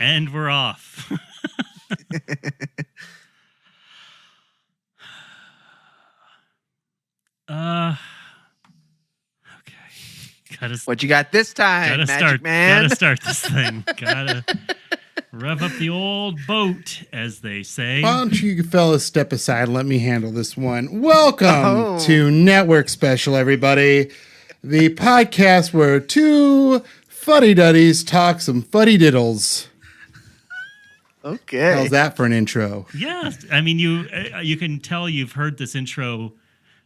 And we're off. Okay. What you got this time, Magic Man? Gotta start this thing. Gotta rev up the old boat, as they say. Why don't you fellas step aside and let me handle this one? Welcome to Network Special, everybody. The podcast where two fuddy-duddies talk some fuddy-diddles. Okay. How's that for an intro? Yeah, I mean, you can tell you've heard this intro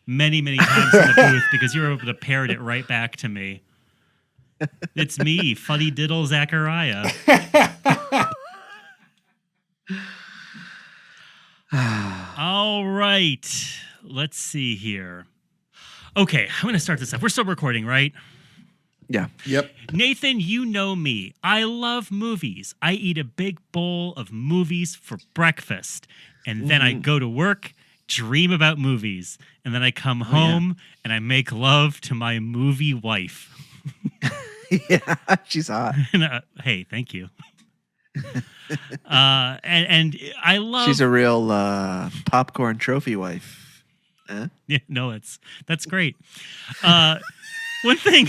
many, many times in the booth because you were able to parrot it right back to me. It's me, Fuddy Diddle Zachariah. All right, let's see here. Okay, I'm going to start this up. We're still recording, right? Yeah. Yep. Nathan, you know me. I love movies. I eat a big bowl of movies for breakfast. And then I go to work, dream about movies. And then I come home and I make love to my movie wife. Yeah, she's hot. Hey, thank you. And I love... She's a real popcorn trophy wife. Yeah, no, that's great. One thing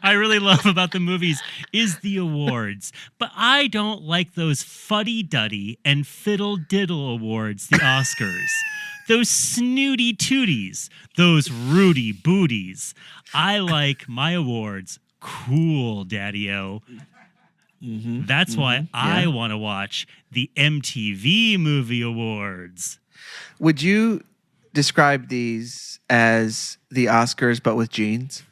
I really love about the movies is the awards, but I don't like those fuddy-duddy and fiddle-diddle awards, the Oscars. Those snooty tooties, those Rudy booties. I like my awards cool, Daddy-O. That's why I want to watch the MTV Movie Awards. Would you describe these as the Oscars, but with jeans?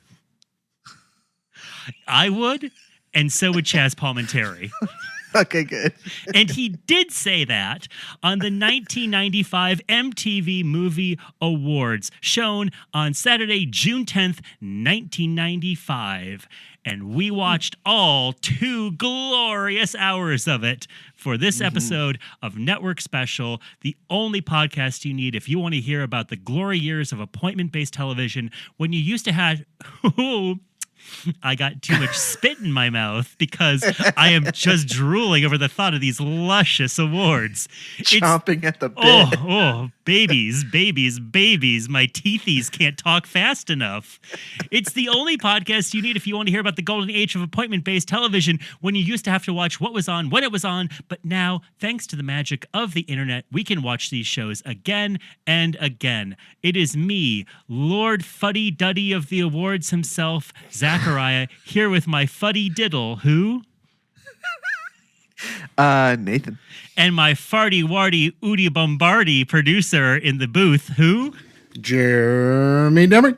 I would, and so would Chaz Palminteri. Okay, good. And he did say that on the 1995 MTV Movie Awards, shown on Saturday, June 10th, 1995. And we watched all 2 glorious hours of it for this episode of Network Special, the only podcast you need if you want to hear about the glory years of appointment-based television when you used to have... I got too much spit in my mouth because I am just drooling over the thought of these luscious awards. Chomping at the bit. Oh, babies. My teethies can't talk fast enough. It's the only podcast you need if you want to hear about the golden age of appointment-based television when you used to have to watch what was on, when it was on. But now, thanks to the magic of the internet, we can watch these shows again and again. It is me, Lord Fuddy Duddy of the awards himself, Zachariah, here with my Fuddy Diddle, who? Nathan. And my farty warty Udi Bombardi producer in the booth, who? Jeremy Demmer.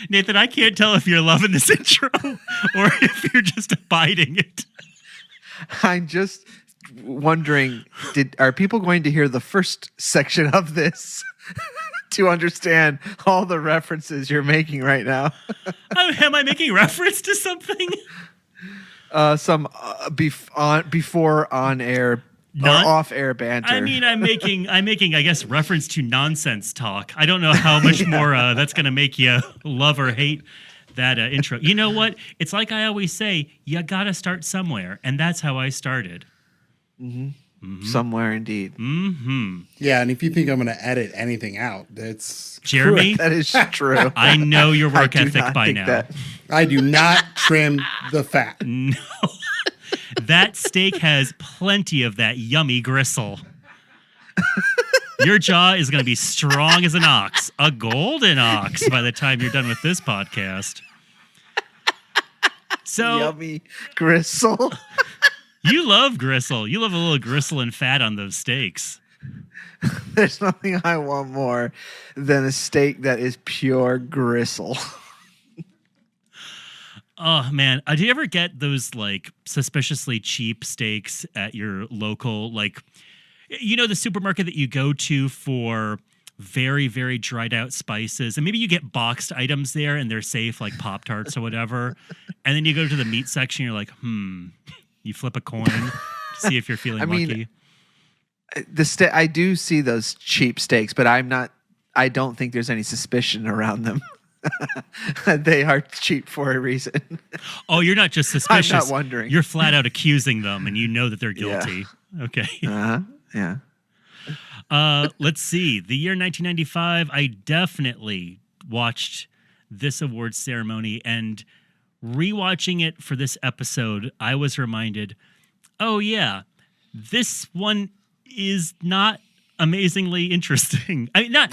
Nathan, I can't tell if you're loving this intro or if you're just abiding it. I'm just wondering, are people going to hear the first section of this to understand all the references you're making right now? Am I making reference to something? Some before on-air or off-air banter. I mean, I'm making, I guess, reference to nonsense talk. I don't know how much more that's going to make you love or hate that intro. You know what? It's like I always say, you got to start somewhere, and that's how I started. Somewhere indeed. Yeah, and if you think I'm going to edit anything out, that's Jeremy. That is true. I know your work ethic by now. I do not trim the fat. No. That steak has plenty of that yummy gristle. Your jaw is going to be strong as an ox, a golden ox, by the time you're done with this podcast. So yummy gristle. You love gristle. You love a little gristle and fat on those steaks. There's nothing I want more than a steak that is pure gristle. Oh, man. Do you ever get those, like, suspiciously cheap steaks at your local, like, you know, the supermarket that you go to for very, very dried out spices? And maybe you get boxed items there and they're safe, like Pop-Tarts or whatever. And then you go to the meat section, you're like, You flip a coin to see if you're feeling lucky. I do see those cheap steaks, but I don't think there's any suspicion around them. They are cheap for a reason. Oh, you're not just suspicious. I'm not wondering. You're flat out accusing them, and you know that they're guilty. Okay. Yeah. Let's see. The year 1995, I definitely watched this awards ceremony, and rewatching it for this episode, I was reminded, oh yeah, this one is not amazingly interesting. I mean, not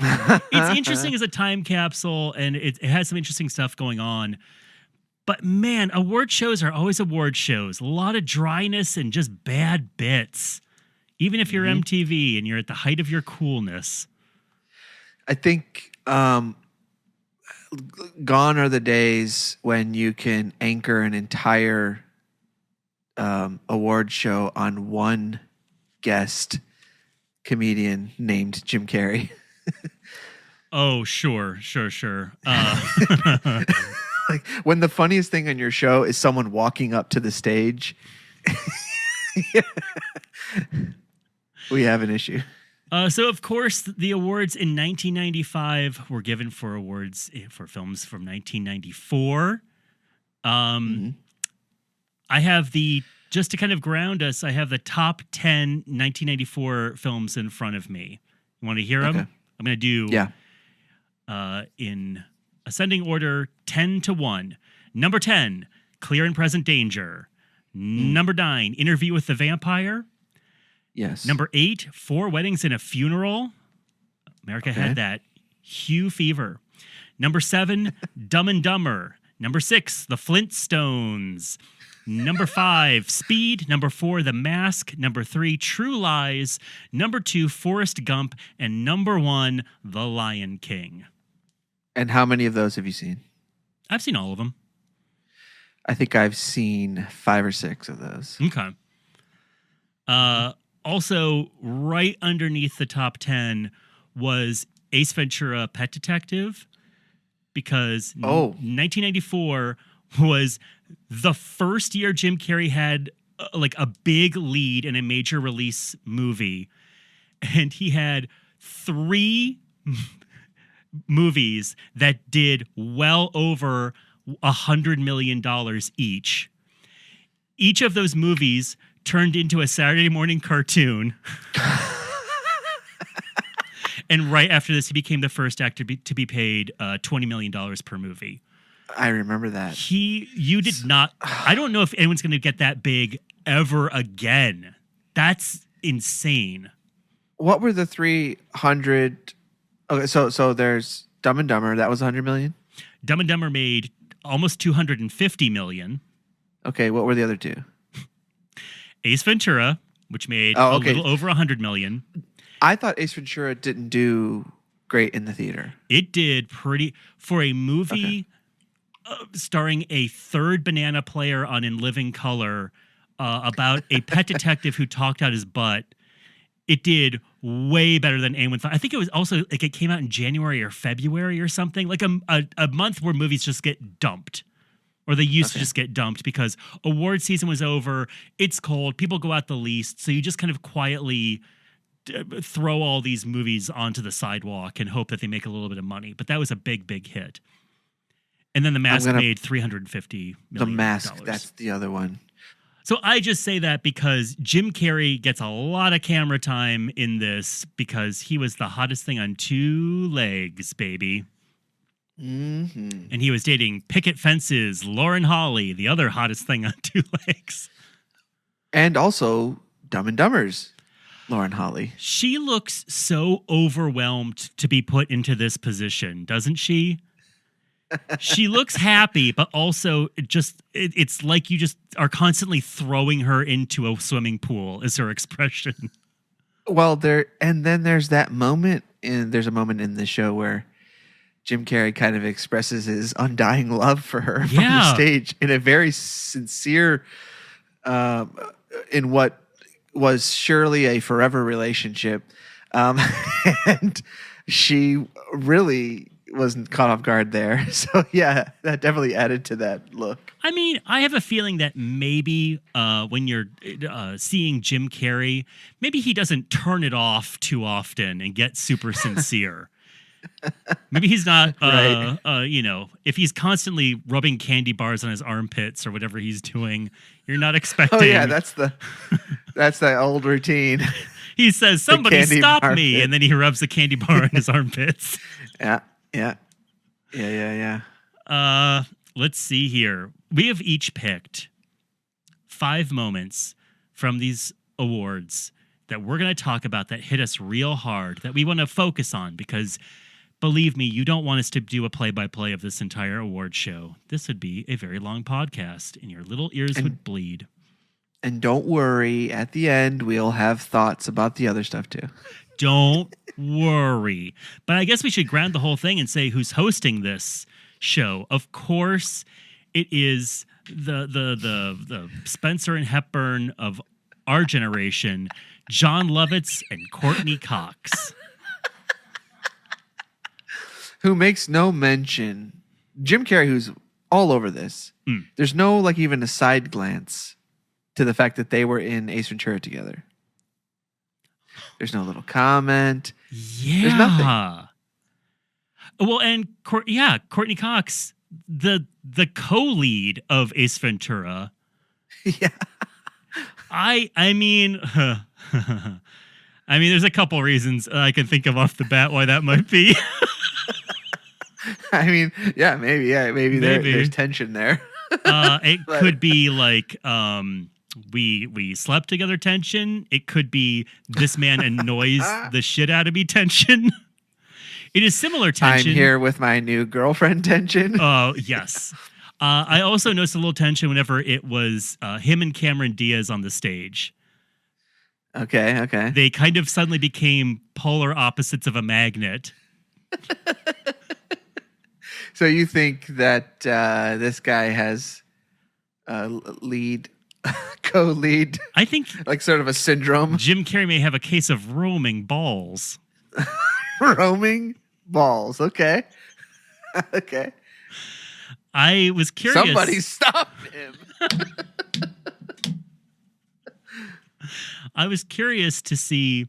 it's interesting as a time capsule, and it has some interesting stuff going on. But man, award shows are always award shows. A lot of dryness and just bad bits. Even if you're MTV and you're at the height of your coolness. I think gone are the days when you can anchor an entire award show on one guest comedian named Jim Carrey. Oh, sure. Like when the funniest thing on your show is someone walking up to the stage, we have an issue. So, of course, the awards in 1995 were given for awards for films from 1994. I have just to kind of ground us, I have the top 10 1994 films in front of me. You want to hear them? I'm going to do in ascending order 10 to 1. Number 10, Clear and Present Danger. Number 9, Interview with the Vampire. Yes. Number 8, 4 Weddings and a Funeral. America had that. Hugh Fever. Number 7, Dumb and Dumber. Number 6, The Flintstones. Number 5, Speed. Number 4, The Mask. Number 3, True Lies. Number 2, Forrest Gump. And number 1, The Lion King. And how many of those have you seen? I've seen all of them. I think I've seen 5 or 6 of those. Okay. Also, right underneath the top 10 was Ace Ventura Pet Detective, because 1994 was the first year Jim Carrey had like a big lead in a major release movie. And he had 3 movies that did well over $100 million each. Each of those movies turned into a Saturday morning cartoon. And right after this, he became the first actor to be paid $20 million per movie. I remember that. You did not. I don't know if anyone's going to get that big ever again. That's insane. What were the 300? Okay, so there's Dumb and Dumber. That was 100 million. Dumb and Dumber made almost 250 million. Okay, what were the other 2? Ace Ventura, which made a little over 100 million. I thought Ace Ventura didn't do great in the theater. It did pretty for a movie starring a third banana player on In Living Color about a pet detective who talked out his butt. It did way better than anyone thought. I think it was also like it came out in January or February or something, like a month where movies just get dumped. Or they used to just get dumped because award season was over. It's cold. People go out the least. So you just kind of quietly throw all these movies onto the sidewalk and hope that they make a little bit of money. But that was a big, big hit. And then The Mask made $350 million. The Mask, that's the other one. So I just say that because Jim Carrey gets a lot of camera time in this because he was the hottest thing on 2 legs, baby. Mm-hmm. And he was dating Picket Fence's Lauren Holly, the other hottest thing on 2 legs. And also Dumb and Dumber's Lauren Holly. She looks so overwhelmed to be put into this position, doesn't she? She looks happy, but also it's like you just are constantly throwing her into a swimming pool is her expression. Well, there's a moment in the show where Jim Carrey kind of expresses his undying love for her from the stage in a very sincere, in what was surely a forever relationship. And she really wasn't caught off guard there. So yeah, that definitely added to that look. I mean, I have a feeling that maybe when you're seeing Jim Carrey, maybe he doesn't turn it off too often and get super sincere. Maybe he's not, Right. if he's constantly rubbing candy bars on his armpits or whatever he's doing, you're not expecting. Oh yeah, that's the old routine. He says, "Somebody candy stop bar me," pit. and then he rubs the candy bar in his armpits. Yeah. Let's see here. We have each picked 5 moments from these awards that we're going to talk about that hit us real hard, that we want to focus on, because believe me, you don't want us to do a play-by-play of this entire award show. This would be a very long podcast, and your little ears would bleed. And don't worry, at the end, we'll have thoughts about the other stuff too. Don't worry. But I guess we should ground the whole thing and say who's hosting this show. Of course, it is the Spencer and Hepburn of our generation, Jon Lovitz and Courtney Cox. Who makes no mention. Jim Carrey, who's all over this. There's no like even a side glance to the fact that they were in Ace Ventura together. There's no little comment. Yeah. There's nothing. Well, and Courtney Cox, the co-lead of Ace Ventura. Yeah. I mean, there's a couple reasons I can think of off the bat why that might be. I mean, yeah, maybe. There's tension there. It could be like we slept together tension. It could be this man annoys the shit out of me tension. It is similar tension. I'm here with my new girlfriend tension. Oh, yes. I also noticed a little tension whenever it was him and Cameron Diaz on the stage. Okay. They kind of suddenly became polar opposites of a magnet. So you think that this guy has co-lead, I think like sort of a syndrome? Jim Carrey may have a case of roaming balls. Roaming balls. Okay. Okay. I was curious. Somebody stop him. I was curious to see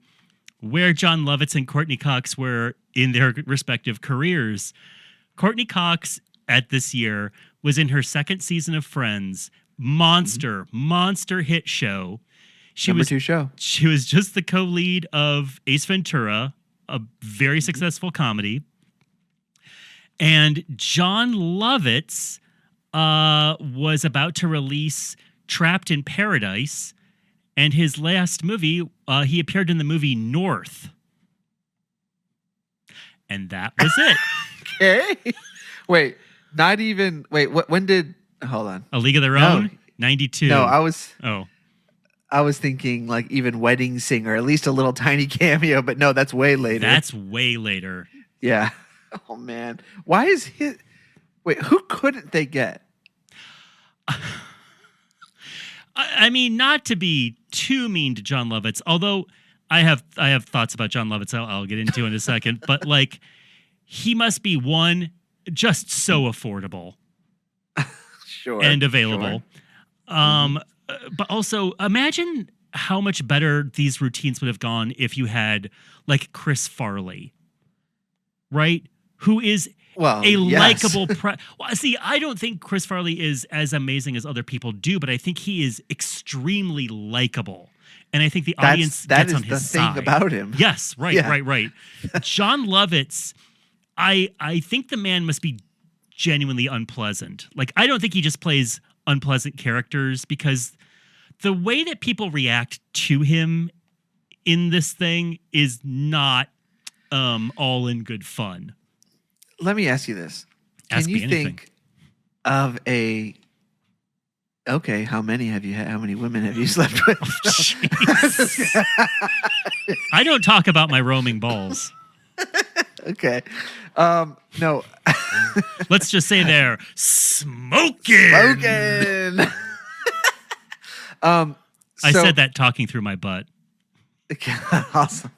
where Jon Lovitz and Courtney Cox were in their respective careers. Courtney Cox at this year was in her second season of Friends. Monster hit show. Number 2 show. She was just the co-lead of Ace Ventura, a very successful comedy. And Jon Lovitz was about to release Trapped in Paradise. And his last movie, he appeared in the movie North. And that was it. Okay. Wait, not even. Wait, when did. Hold on. A League of Their Own? 92. No, I was thinking like even Wedding Singer, at least a little tiny cameo, but no, that's way later. That's way later. Yeah. Oh, man. Why is he. Wait, who couldn't they get? I mean, not to be too mean to Jon Lovitz, although I have thoughts about Jon Lovitz I'll get into in a second, but like he must be one just so affordable. Sure. And available. Sure. But also imagine how much better these routines would have gone if you had like Chris Farley, right? Who is likable. Well, see, I don't think Chris Farley is as amazing as other people do, but I think he is extremely likable. And I think the audience gets on his side. That is the thing about him. Yes, right. Jon Lovitz, I think the man must be genuinely unpleasant. Like, I don't think he just plays unpleasant characters, because the way that people react to him in this thing is not all in good fun. Let me ask you this. Ask Can me you anything. think of a... Okay, how many women have you slept with? I don't talk about my roaming balls. Okay. No. Let's just say they're smoking. I said that talking through my butt. Awesome.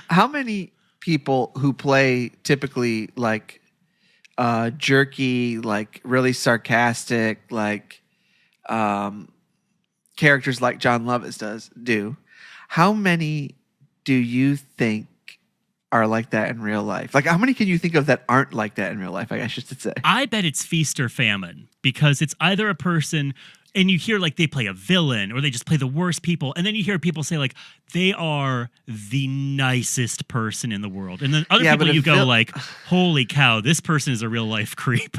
How many people who play typically like jerky, like really sarcastic, like characters like Jon Lovitz do? How many do you think are like that in real life? Like, how many can you think of that aren't like that in real life? I guess just to say. I bet it's feast or famine, because it's either a person, and you hear like they play a villain or they just play the worst people, and then you hear people say like they are the nicest person in the world, and then other people you go like, holy cow, this person is a real life creep.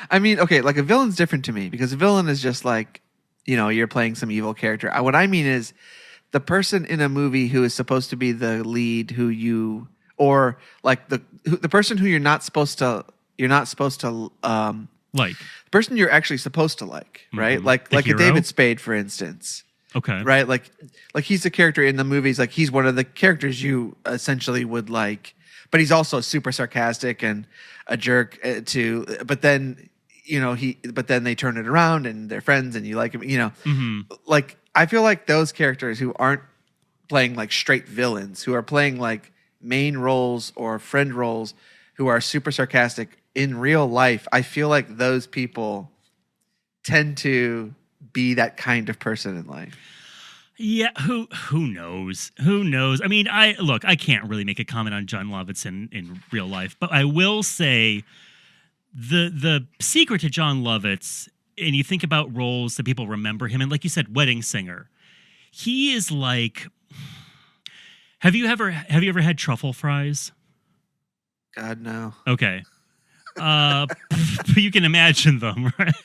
I mean, okay, like a villain's different to me, because a villain is just like, you're playing some evil character. What I mean is the person in a movie who is supposed to be the lead, or like the person who you're not supposed to Like the person you're actually supposed to like, right? Like a David Spade, for instance. Okay. Right? Like he's a character in the movies, like he's one of the characters you essentially would like, but he's also super sarcastic and a jerk but then but then they turn it around and they're friends and you like him, Like I feel like those characters who aren't playing like straight villains, who are playing like main roles or friend roles, who are super sarcastic in real life, I feel like those people tend to be that kind of person in life. Yeah, who knows? Who knows? I mean, I can't really make a comment on Jon Lovitz in real life, but I will say the secret to Jon Lovitz, and you think about roles that people remember him in, like you said, Wedding Singer. He is like, have you ever had truffle fries? God, no. Okay. You can imagine them, right?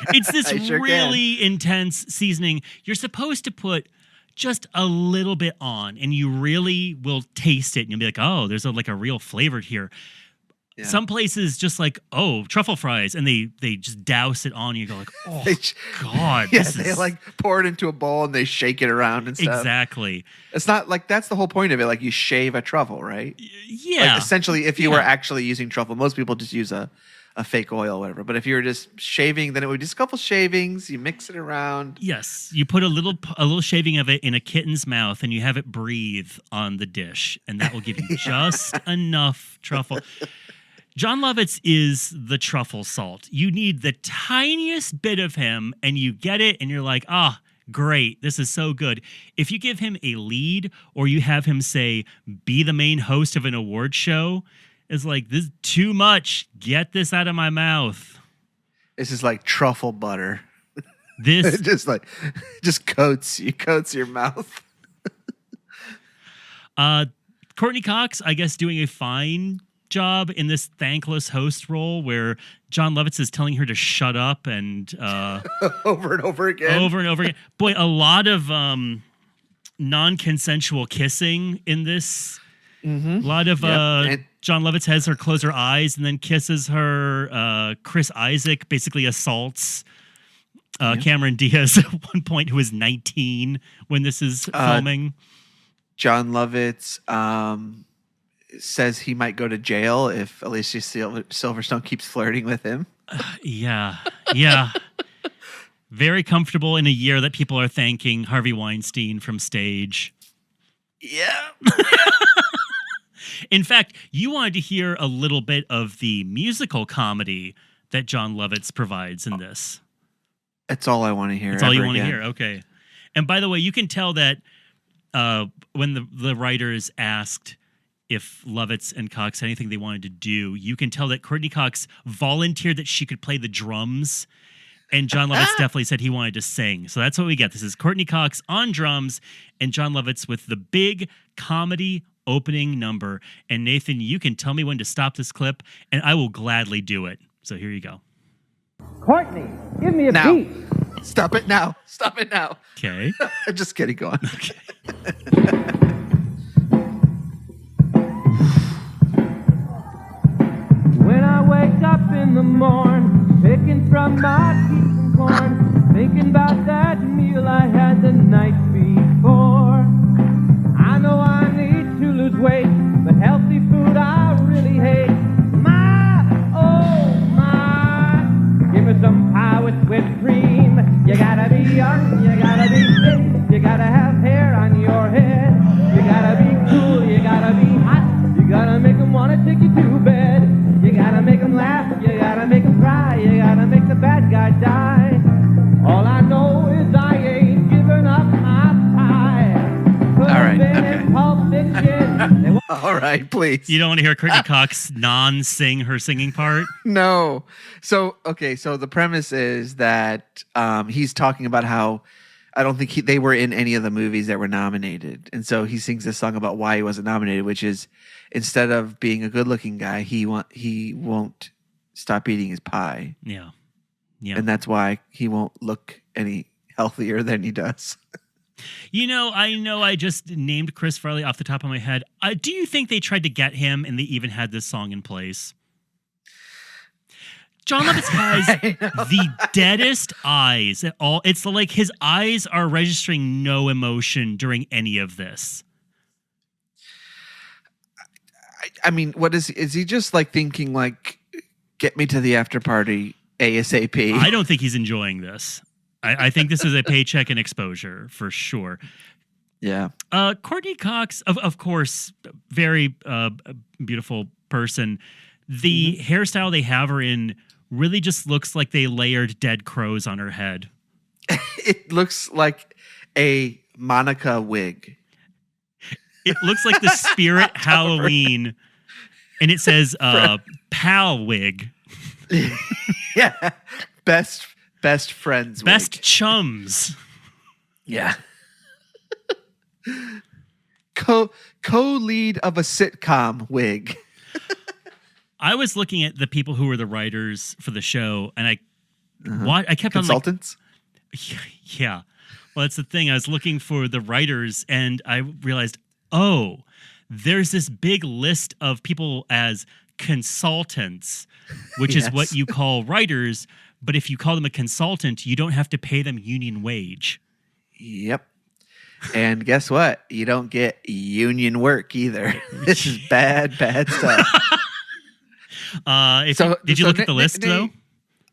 It's this really intense seasoning. You're supposed to put just a little bit on, and you really will taste it, and you'll be like, oh, there's a real flavor here. Yeah. Some places just like, oh, truffle fries, and they just douse it on. And you go like, oh, God. Yeah, they like pour it into a bowl and they shake it around and stuff. Exactly. It's not like, that's the whole point of it. Like you shave a truffle, right? Yeah. Like essentially, if you were actually using truffle, most people just use a fake oil or whatever. But if you were just shaving, then it would be just a couple shavings. You mix it around. Yes. You put a little shaving of it in a kitten's mouth and you have it breathe on the dish. And that will give you just enough truffle. Jon Lovitz is the truffle salt. You need the tiniest bit of him and you get it and you're like, great, this is so good. If you give him a lead or you have him say, be the main host of an award show, it's like, this is too much. Get this out of my mouth. This is like truffle butter. This just coats your mouth. Courtney Cox, I guess, doing a fine job in this thankless host role where Jon Lovitz is telling her to shut up and over and over again. Boy, a lot of non-consensual kissing in this. Mm-hmm. A lot of Jon Lovitz has her close her eyes and then kisses her. Chris Isaac basically assaults Cameron Diaz at one point, who is 19 when this is filming. Jon Lovitz says he might go to jail if Alicia Silverstone keeps flirting with him. Yeah. Very comfortable in a year that people are thanking Harvey Weinstein from stage. Yeah. In fact, you wanted to hear a little bit of the musical comedy that Jon Lovitz provides in this. That's all I want to hear. That's all you want to hear. Okay. And by the way, you can tell that when the writers asked if Lovitz and Cox had anything they wanted to do, you can tell that Courtney Cox volunteered that she could play the drums, and Jon Lovitz definitely said he wanted to sing. So that's what we get. This is Courtney Cox on drums and Jon Lovitz with the big comedy opening number. And Nathan, you can tell me when to stop this clip, and I will gladly do it. So here you go. Courtney, give me a beat. Stop it now. Okay. Just kidding. Go on. Okay. When I wake up in the morn, picking from my teeth and corn, thinking about that meal I had the night before. I know I need to lose weight, but healthy food I really hate. My, oh my, give me some pie with whipped cream. You gotta be young, you gotta be fit, you gotta have hair on your head. You gotta be cool, you gotta be hot, you gotta make them wanna take you to bed. You gotta make them laugh, you gotta make them cry, you gotta make the bad guy die. All I know is I ain't giving All right, please. You don't want to hear Courtney Cox non-sing her singing part? No. So the premise is that he's talking about how I don't think they were in any of the movies that were nominated. And so he sings this song about why he wasn't nominated, which is instead of being a good-looking guy, he won't stop eating his pie. Yeah. Yeah. And that's why he won't look any healthier than he does. I know I just named Chris Farley off the top of my head. Do you think they tried to get him and they even had this song in place? Jon Lovitz has the deadest eyes at all. It's like his eyes are registering no emotion during any of this. I mean, what is he just like thinking like, get me to the after party ASAP? I don't think he's enjoying this. I think this is a paycheck and exposure for sure. Yeah. Courtney Cox, of course, very beautiful person. The hairstyle they have her in really just looks like they layered dead crows on her head. It looks like a Monica wig. It looks like the Spirit Halloween, and it says pal wig. Yeah. Best friends wig. Best chums. Yeah. Co-lead of a sitcom wig. I was looking at the people who were the writers for the show, and I kept Consultants? on like, yeah. Well, that's the thing. I was looking for the writers, and I realized, oh, there's this big list of people as consultants, which is what you call writers. But if you call them a consultant, you don't have to pay them union wage. Yep. And guess what? You don't get union work either. This is bad stuff. Did you look at the list, though?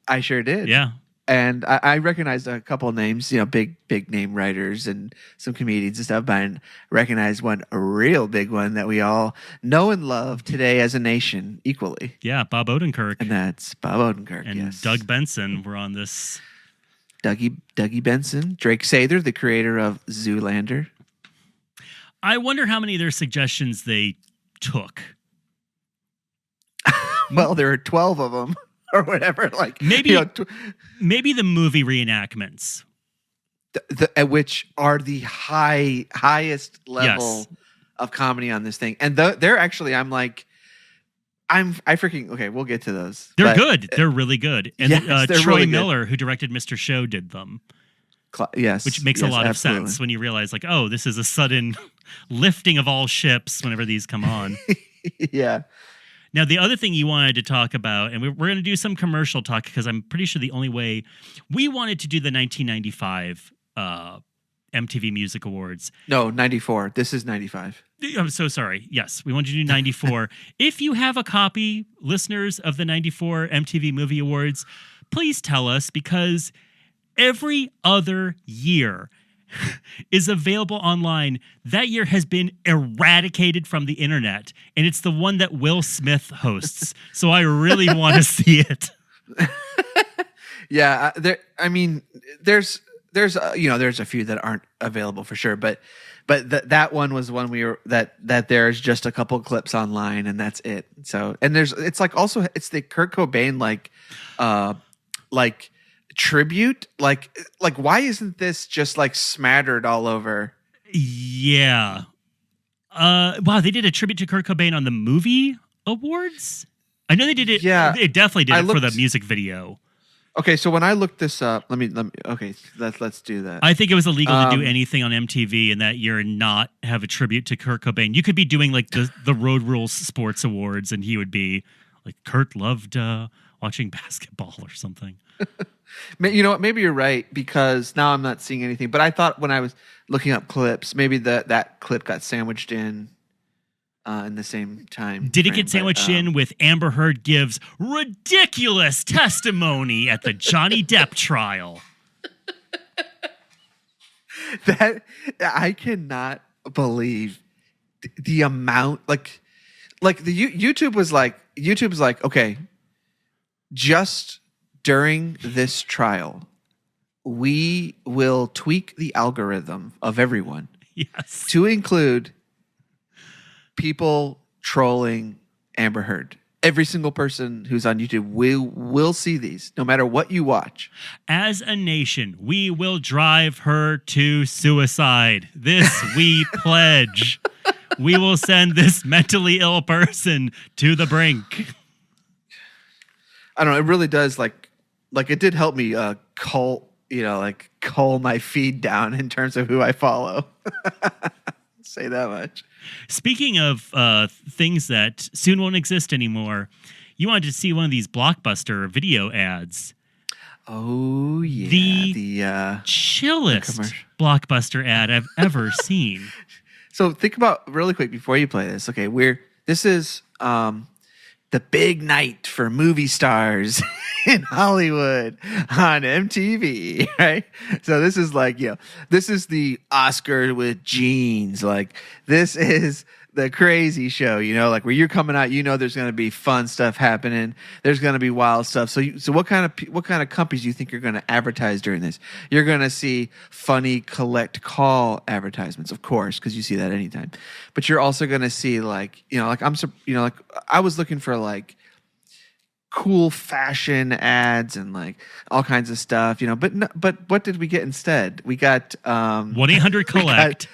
I sure did. Yeah. And I recognized a couple of names, big name writers and some comedians and stuff. But I recognized one, a real big one that we all know and love today as a nation equally. Yeah, Bob Odenkirk. And that's Bob Odenkirk, and yes. Doug Benson were on this. Dougie Benson, Drake Sather, the creator of Zoolander. I wonder how many of their suggestions they took. Well, there are 12 of them. Or whatever, like maybe the movie reenactments, which are the highest level of comedy on this thing, and they're actually, I freaking okay. We'll get to those. They're good. They're really good. And Troy really Miller, who directed Mr. Show, did them. Yes, which makes a lot absolutely. of sense when you realize, like, oh, this is a sudden lifting of all ships whenever these come on. Yeah. Now, the other thing you wanted to talk about, and we're going to do some commercial talk because I'm pretty sure the only way we wanted to do the 1995 MTV Music Awards. No, 94. This is 95. I'm so sorry. Yes, we wanted to do 94. If you have a copy, listeners of the 94 MTV Movie Awards, please tell us, because every other year is available online. That year has been eradicated from the internet, and it's the one that Will Smith hosts. So I really want to see it. Yeah, there's a few that aren't available for sure, but that one was one that there's just a couple clips online and that's it. So, and it's the Kurt Cobain like tribute, like why isn't this just like smattered all over? Yeah. Wow, they did a tribute to Kurt Cobain on the movie awards. I know they did it. Yeah, it definitely did for the music video. Okay, so when I looked this up, let me. Okay, let's do that. I think it was illegal to do anything on MTV in that year and not have a tribute to Kurt Cobain. You could be doing like the Road Rules Sports Awards, and he would be like, Kurt loved watching basketball or something. You know what? Maybe you're right, because now I'm not seeing anything. But I thought when I was looking up clips, maybe that clip got sandwiched in the same time. Did it get sandwiched in with Amber Heard gives ridiculous testimony at the Johnny Depp trial? That I cannot believe the amount, like the YouTube was like, okay, just during this trial, we will tweak the algorithm of everyone Yes. to include people trolling Amber Heard. Every single person who's on YouTube will see these, no matter what you watch. As a nation, we will drive her to suicide. This we pledge. We will send this mentally ill person to the brink. I don't know. It really does like it did help me cull my feed down in terms of who I follow. Say that much. Speaking of things that soon won't exist anymore, you wanted to see one of these Blockbuster video ads. Oh, yeah. The chillest Blockbuster ad I've ever seen. So think about really quick before you play this. Okay, this is the big night for movie stars in Hollywood on MTV, right? So this is this is the Oscar with jeans. Like, this is the crazy show, where you're coming out, there's going to be fun stuff happening. There's going to be wild stuff. So what kind of companies do you think you're going to advertise during this? You're going to see funny collect call advertisements, of course, because you see that anytime. But you're also going to see I was looking for cool fashion ads and all kinds of stuff, but what did we get instead? We got 1-800-COLLECT.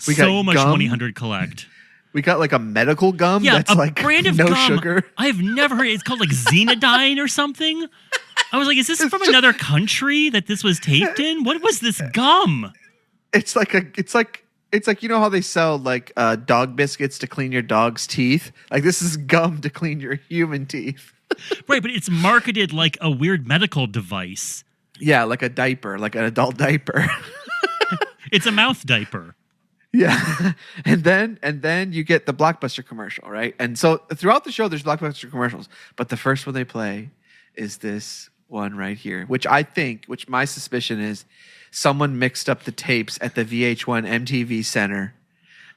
We got so much gum. 1-800-COLLECT. We got a medical gum that's a brand of no gum sugar. I've never heard. It's called Xenodine or something. I was like, is this from another country that this was taped in? What was this gum? It's like how they sell dog biscuits to clean your dog's teeth. This is gum to clean your human teeth. Right, but it's marketed like a weird medical device. Yeah, like a diaper, like an adult diaper. It's a mouth diaper. Yeah. And then you get the Blockbuster commercial, right? And so throughout the show, there's Blockbuster commercials. But the first one they play is this one right here, which my suspicion is someone mixed up the tapes at the VH1 MTV Center.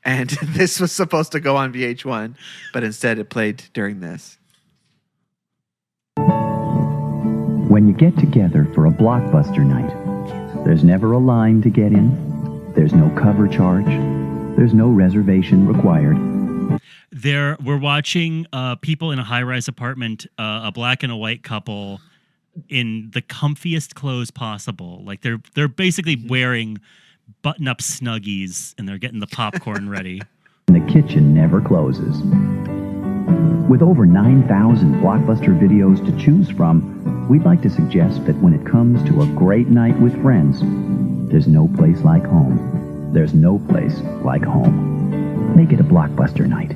And this was supposed to go on VH1, but instead it played during this. When you get together for a Blockbuster night, there's never a line to get in. There's no cover charge. There's no reservation required. We're watching people in a high-rise apartment, a black and a white couple in the comfiest clothes possible. They're basically wearing button-up Snuggies and they're getting the popcorn ready. The kitchen never closes. With over 9,000 Blockbuster videos to choose from, we'd like to suggest that when it comes to a great night with friends, there's no place like home. There's no place like home. Make it a Blockbuster night.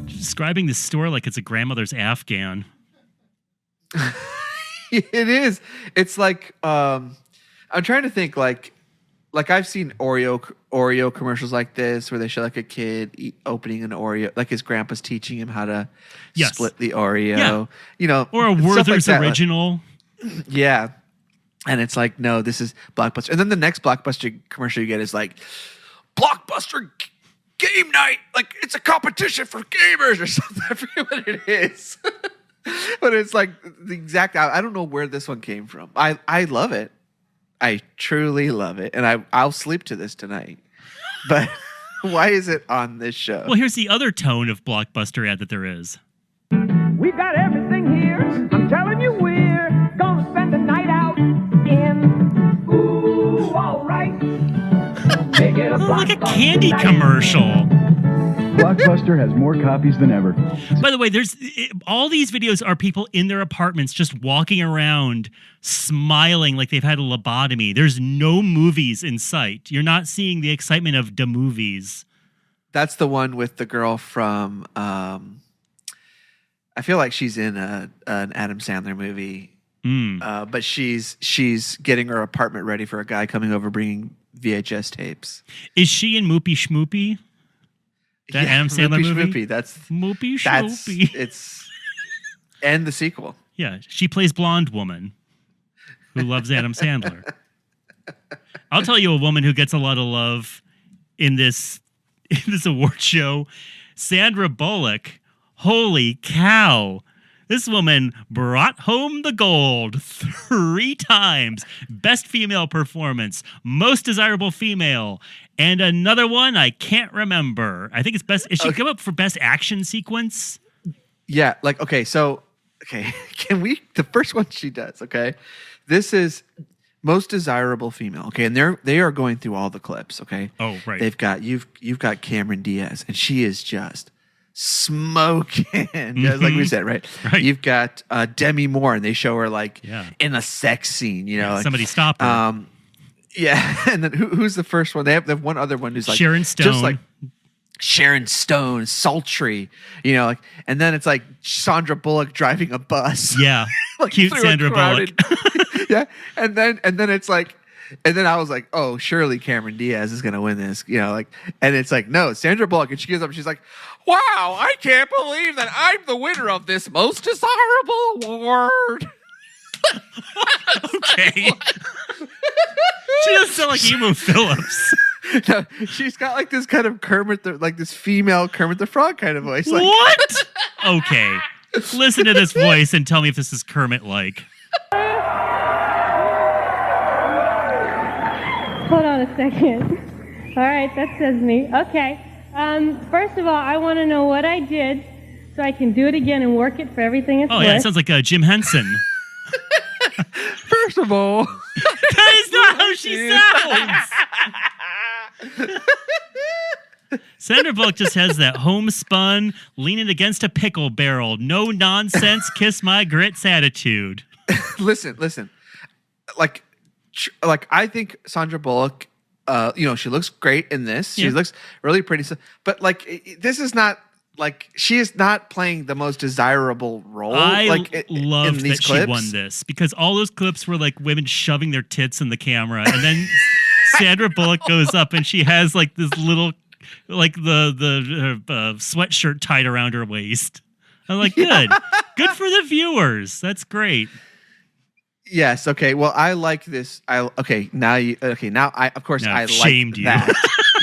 Describing the store like it's a grandmother's Afghan. It is. It's I'm trying to think I've seen Oreo commercials like this where they show a kid opening an Oreo, his grandpa's teaching him how to split the Oreo. Yeah. Or a Werther's original. Yeah. And it's no, this is Blockbuster. And then the next Blockbuster commercial you get is Blockbuster game night. It's a competition for gamers or something. I forget what it is. But it's the exact, I don't know where this one came from. I love it. I truly love it. And I'll sleep to this tonight. But why is it on this show? Well, here's the other tone of Blockbuster ad that there is. We've got everything here. I'm telling you, we're gonna spend the night out in. Ooh, all right. Make it a like a candy commercial. Blockbuster has more copies than ever. By the way, all these videos are people in their apartments just walking around smiling like they've had a lobotomy. There's no movies in sight. You're not seeing the excitement of the movies. That's the one with the girl from I feel like she's in an Adam Sandler movie. But she's getting her apartment ready for a guy coming over bringing VHS tapes. Is she in Moopy Schmoopy? That Adam Sandler Moopy movie? Schmoopy. That's Moopy Schmoopy. It's and the sequel. Yeah, she plays blonde woman who loves Adam Sandler. I'll tell you a woman who gets a lot of love in this award show. Sandra Bullock. Holy cow. This woman brought home the gold 3 times. Best female performance, most desirable female, and another one I can't remember. I think it's best. Is she come up for best action sequence? Yeah, can we? The first one she does. Okay, this is most desirable female. Okay, and they are going through all the clips. Okay. Oh, right. They've got you've got Cameron Diaz, and she is just smoking, just like we said, right? Right. You've got Demi Moore, and they show her in a sex scene. Somebody stop her. Yeah, and then who's the first one? They have one other one who's like Sharon Stone. just like Sharon Stone, sultry, and then it's like Sandra Bullock driving a bus. Yeah, cute Sandra Bullock. Yeah, and then it's like, and then I was like, oh, surely Cameron Diaz is gonna win this, and it's like, no, Sandra Bullock, and she gets up and she's like, wow, I can't believe that I'm the winner of this most desirable award. Okay. She doesn't sound like Emo Phillips. No, she's got like this kind of this female Kermit the Frog kind of voice. Like, What? Okay. Listen to this voice and tell me if this is Kermit-like. Hold on a second. All right, that says me. Okay. First of all, I want to know what I did so I can do it again and work it for everything it's worth. Yeah, it sounds like Jim Henson. First of all, That is not how she sounds. Sandra Bullock just has that homespun, leaning against a pickle barrel, no nonsense, kiss my grits attitude. listen. Like I think Sandra Bullock, she looks great in this. She looks really pretty. But this is not she is not playing the most desirable role. I in loved these that clips. she won this because all those clips were like women shoving their tits in the camera, and then Sandra Bullock goes up and she has like this little, like the sweatshirt tied around her waist. I'm like, good for the viewers. That's great. Yes. Okay. Well, I like this. Now of course I shamed like that.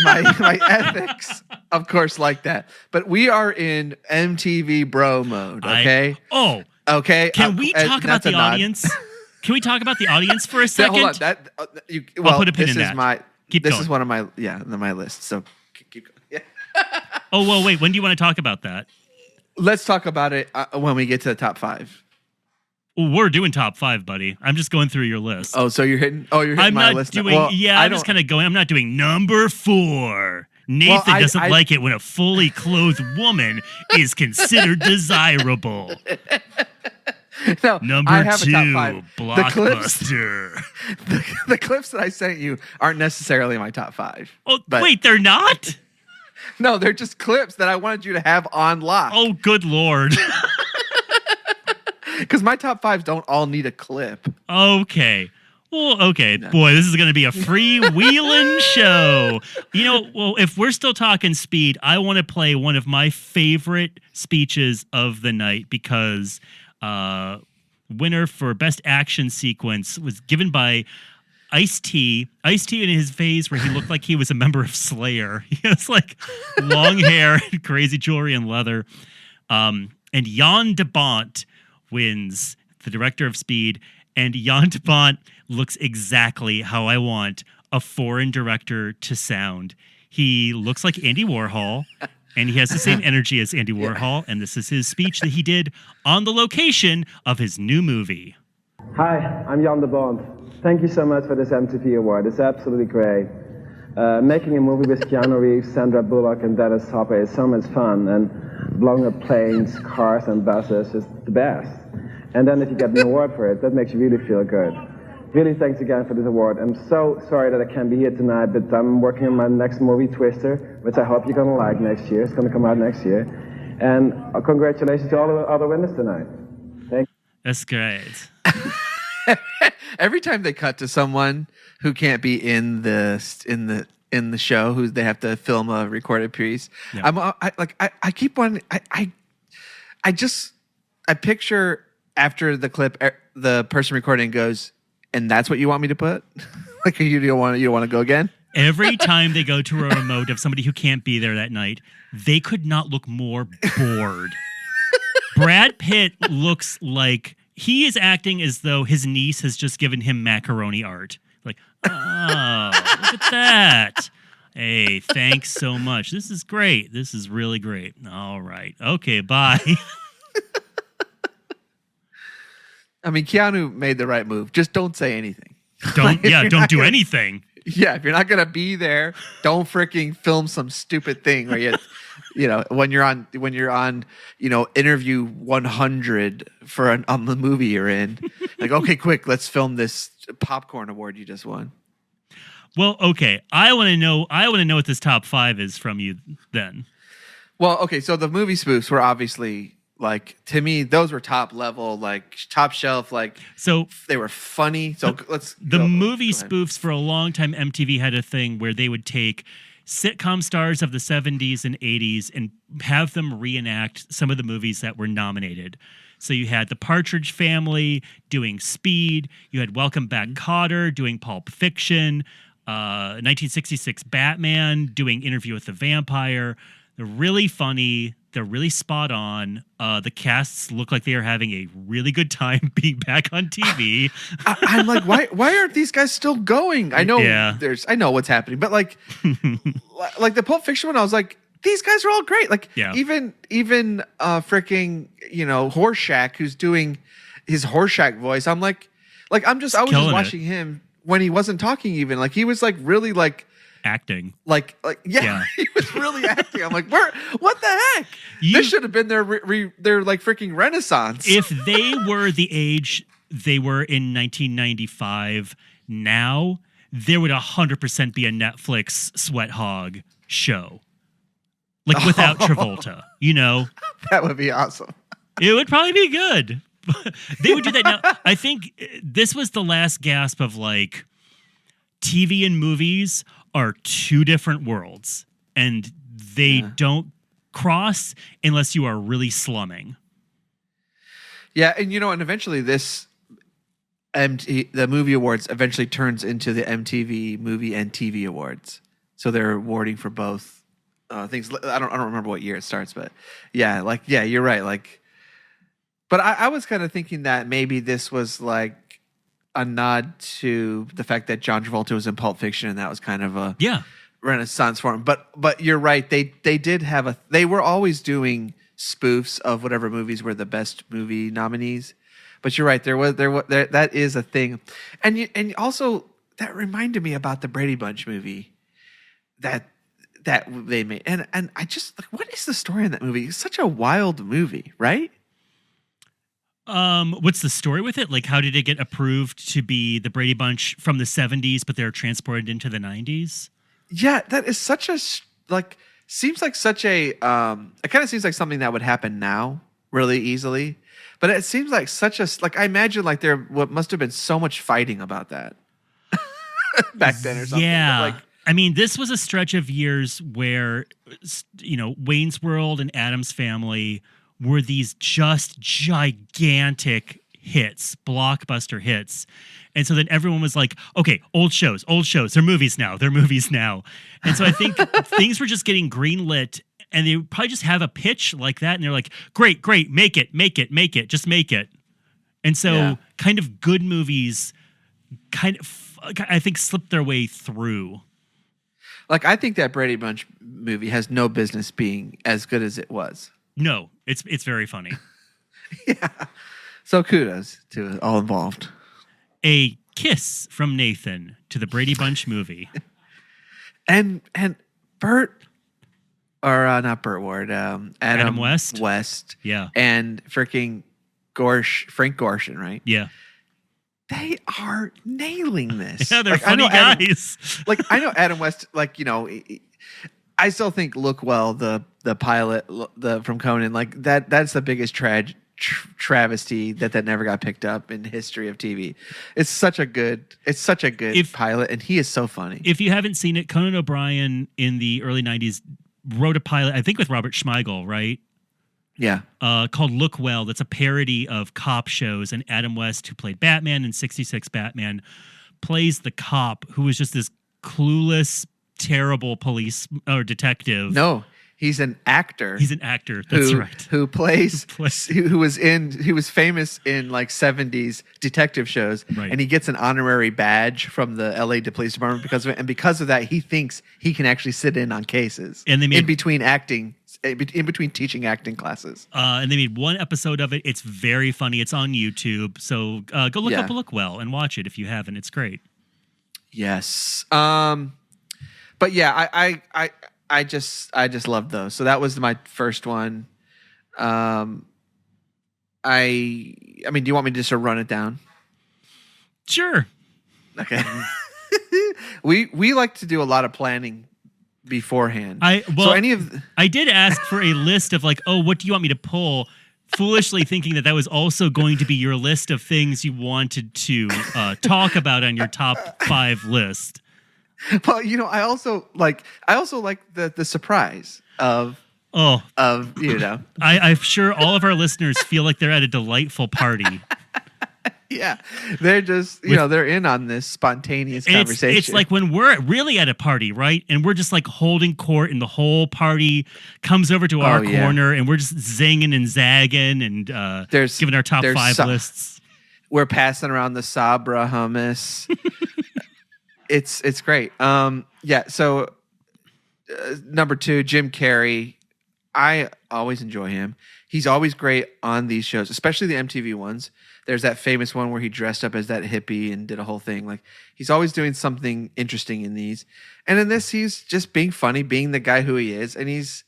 my ethics, of course, like that. But we are in MTV bro mode. Okay. Okay. Can we talk about the audience? Can we talk about the audience for a second? Hold on. I'll put a pin in that. This is one of my my list. So keep going. Yeah. Oh well, wait. When do you want to talk about that? Let's talk about it when we get to the top 5. Well, we're doing top 5, buddy. I'm just going through your list. Oh, so you're hitting my list. I'm just kind of going. I'm not doing number 4. Nathan doesn't like it when a fully clothed woman is considered desirable. No, number I have 2, a top 5. Blockbuster. The clips that I sent you aren't necessarily my top 5. Oh, wait, they're not? No, they're just clips that I wanted you to have on lock. Oh, good Lord. Because my top 5s don't all need a clip. Okay. Well, okay. No. Boy, this is going to be a freewheeling show. If we're still talking speed, I want to play one of my favorite speeches of the night because winner for Best Action Sequence was given by Ice-T. Ice-T in his phase where he looked like he was a member of Slayer. He has like long hair and crazy jewelry and leather. And Jan de Bont wins, the director of Speed, and Jan de Bont looks exactly how I want a foreign director to sound. He looks like Andy Warhol, and he has the same energy as Andy Warhol, and this is his speech that he did on the location of his new movie. Hi, I'm Jan de Bont. Thank you so much for this MTV award. It's absolutely great. Making a movie with Keanu Reeves, Sandra Bullock, and Dennis Hopper is so much fun, and blowing up planes, cars, and buses is the best. And then if you get an award for it, that makes you really feel good. Really, thanks again for this award. I'm so sorry that I can't be here tonight, but I'm working on my next movie, Twister, which I hope you're going to like next year. It's going to come out next year. And congratulations to all the other winners tonight. Thank you. That's great. Every time they cut to someone who can't be in the show, who they have to film a recorded piece, I keep wanting. I picture after the clip, the person recording goes, and that's what you want me to put? Like you don't want to go again? Every time they go to a remote of somebody who can't be there that night, they could not look more bored. Brad Pitt looks like he is acting as though his niece has just given him macaroni art. Like, oh, look at that. Hey, thanks so much. This is great. This is really great. All right. Okay, bye. I mean, Keanu made the right move. Just don't say anything. Don't do anything. Yeah, if you're not gonna be there, don't freaking film some stupid thing where when you're on interview 100 on the movie you're in. Like, okay, quick, let's film this popcorn award you just won. Well, okay. I want to know what this top 5 is from you then. Well, okay, so the movie spoofs were obviously, like, to me, those were top level, like top shelf, like, so they were funny. So movie spoofs for a long time. MTV had a thing where they would take sitcom stars of the 70s and 80s and have them reenact some of the movies that were nominated. So you had the Partridge Family doing Speed. You had Welcome Back, Kotter doing Pulp Fiction. 1966 Batman doing Interview with the Vampire. They're really funny. They're really spot on. The casts look like they are having a really good time being back on TV. I'm like, why aren't these guys still going? I know I know what's happening, but like the Pulp Fiction one, I was like, these guys are all great. Like even freaking, Horseshack, who's doing his Horseshack voice. I'm like I was just watching him when he wasn't talking even. Like he was like really like acting. Like he was really acting. I'm like, what the heck? This should have been their like freaking renaissance. If they were the age they were in 1995 now, there would 100% be a Netflix Sweat Hog show. Like without Travolta, That would be awesome. It would probably be good. They would do that now. I think this was the last gasp of like TV and movies are two different worlds and they don't cross unless you are really slumming. Yeah, and and eventually the movie awards eventually turns into the MTV Movie and TV Awards. So they're awarding for both things. I don't remember what year it starts, but you're right. Like, but I was kind of thinking that maybe this was like a nod to the fact that John Travolta was in Pulp Fiction, and that was kind of a renaissance for him. But you're right. They did have they were always doing spoofs of whatever movies were the best movie nominees. But you're right. There that is a thing, and also that reminded me about the Brady Bunch movie that they made, and I just like, what is the story in that movie? It's such a wild movie, right? What's the story with it? Like, how did it get approved to be the Brady Bunch from the 70s, but they're transported into the 90s? Yeah, that is such a seems like such a it kind of seems like something that would happen now really easily, but it seems like such a I imagine like there must have been so much fighting about that back then or something. Yeah. I mean, this was a stretch of years where, Wayne's World and Addams Family were these just gigantic hits, blockbuster hits. And so then everyone was like, okay, old shows, they're movies now. And so I think things were just getting greenlit, and they would probably just have a pitch like that. And they're like, great, make it, just make it. And so kind of good movies I think slipped their way through. Like, I think that Brady Bunch movie has no business being as good as it was. No, it's very funny. Yeah. So kudos to all involved. A kiss from Nathan to the Brady Bunch movie. and Burt, or not Burt Ward, Adam West. Yeah. And freaking Frank Gorshin, right? Yeah. They are nailing this. Yeah, they're funny guys. I know Adam West, I still think Look Well, the pilot from Conan, like that's the biggest travesty that never got picked up in the history of TV. It's such a good pilot, and he is so funny. If you haven't seen it, Conan O'Brien in the early 90s wrote a pilot, I think with Robert Schmeigel, right? Yeah. Called Look Well. That's a parody of cop shows, and Adam West, who played Batman in 66 Batman, plays the cop who was just this clueless, terrible police or detective. No, He's an actor. He's an actor. That's right. Who was famous in like 70s detective shows, right. And he gets an honorary badge from the LA Police Department because of it. And because of that, he thinks he can actually sit in on cases. And they made, in between teaching acting classes. And they made one episode of it. It's very funny. It's on YouTube. So go look up Look Well and watch it if you haven't. It's great. Yes. But yeah, I just loved those. So that was my first one. I mean, do you want me to just run it down? Sure. Okay. we like to do a lot of planning beforehand. I did ask for a list of like, oh, what do you want me to pull? Foolishly thinking that was also going to be your list of things you wanted to talk about on your top 5 list. Well, I also like the surprise of I'm sure all of our listeners feel like they're at a delightful party. Yeah, they're just they're in on this spontaneous conversation. It's like when we're really at a party, right? And we're just like holding court, and the whole party comes over to our corner, and we're just zinging and zagging and giving our top 5 lists. We're passing around the Sabra hummus. It's great. So number 2, Jim Carrey. I always enjoy him. He's always great on these shows, especially the MTV ones. There's that famous one where he dressed up as that hippie and did a whole thing. Like, he's always doing something interesting in these. And in this, he's just being funny, being the guy who he is, and he's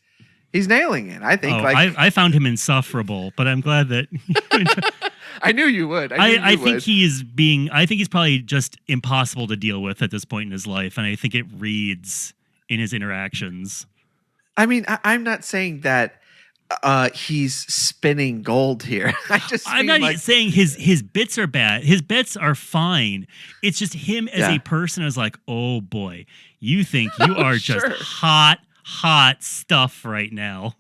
nailing it. I think. I found him insufferable, but I'm glad that. I knew you would. I think he's probably just impossible to deal with at this point in his life, and I think it reads in his interactions. I mean, I'm not saying that he's spinning gold here. I'm not saying his bits are bad. His bits are fine. It's just him as a person is like, oh boy, you think you are just hot stuff right now.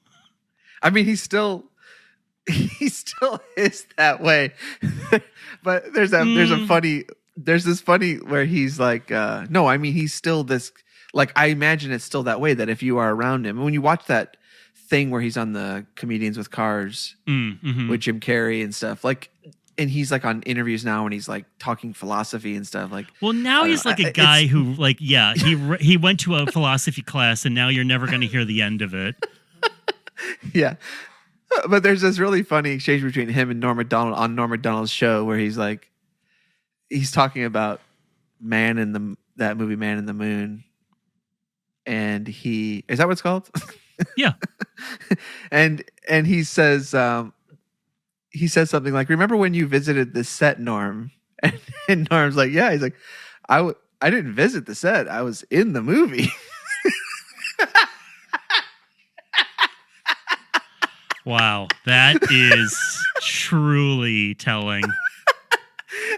I mean, he still is that way. But there's this funny where he's like, no, I mean, he's still this, like, I imagine it's still that way, that if you are around him, and when you watch that thing where he's on the Comedians with Cars with Jim Carrey and stuff, like, and he's like on interviews now and he's like talking philosophy and stuff, like, well, now he's like a guy who, like, he went to a philosophy class and now you're never going to hear the end of it. Yeah. But there's this really funny exchange between him and Norm Macdonald on Norm Macdonald's show where he's talking about that movie Man in the Moon. And is that what it's called? Yeah. and he says something like, remember when you visited the set, Norm? And Norm's like, yeah. He's like, I didn't visit the set. I was in the movie. Wow, that is truly telling.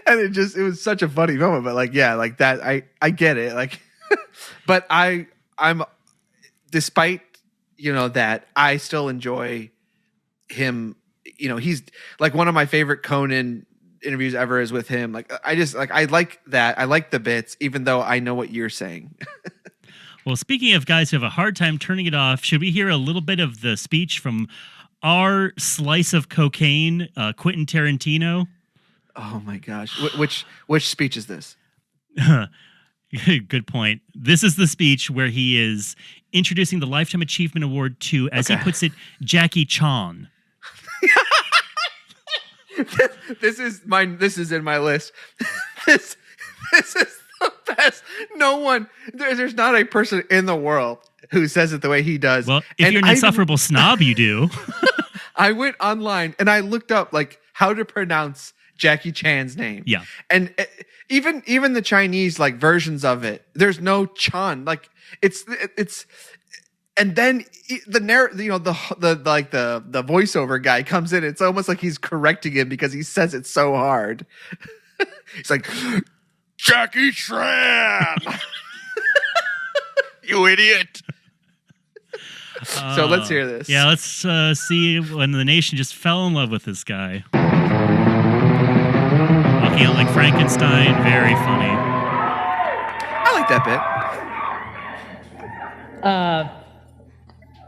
And it was such a funny moment, but like, yeah, like that, I get it. Like, but I'm despite, that, I still enjoy him. He's like one of my favorite Conan interviews ever is with him. Like, I like that. I like the bits, even though I know what you're saying. Well, speaking of guys who have a hard time turning it off, should we hear a little bit of the speech from our slice of cocaine, Quentin Tarantino? Oh my gosh. Which speech is this? Good point. This is the speech where he is introducing the Lifetime Achievement Award to, as he puts it, Jackie Chan. This is in my list. This is the best. No one, there's not a person in the world who says it the way he does. Well, if you're an insufferable snob, you do. I went online and I looked up like how to pronounce Jackie Chan's name. Yeah. And even the Chinese like versions of it, there's no Chan. Like it's and then the voiceover guy comes in. It's almost like he's correcting him because he says it so hard. He's like, Jackie Chan, you idiot. So let's hear this. Yeah, let's see when the nation just fell in love with this guy. Walking out like Frankenstein, very funny. I like that bit.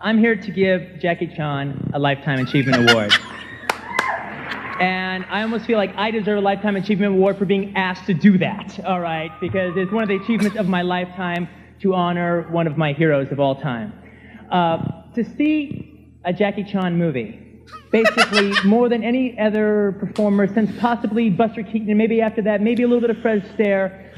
I'm here to give Jackie Chan a Lifetime Achievement Award. And I almost feel like I deserve a Lifetime Achievement Award for being asked to do that, all right? Because it's one of the achievements of my lifetime to honor one of my heroes of all time. To see a Jackie Chan movie, basically more than any other performer since possibly Buster Keaton, and maybe after that, maybe a little bit of Fred Astaire.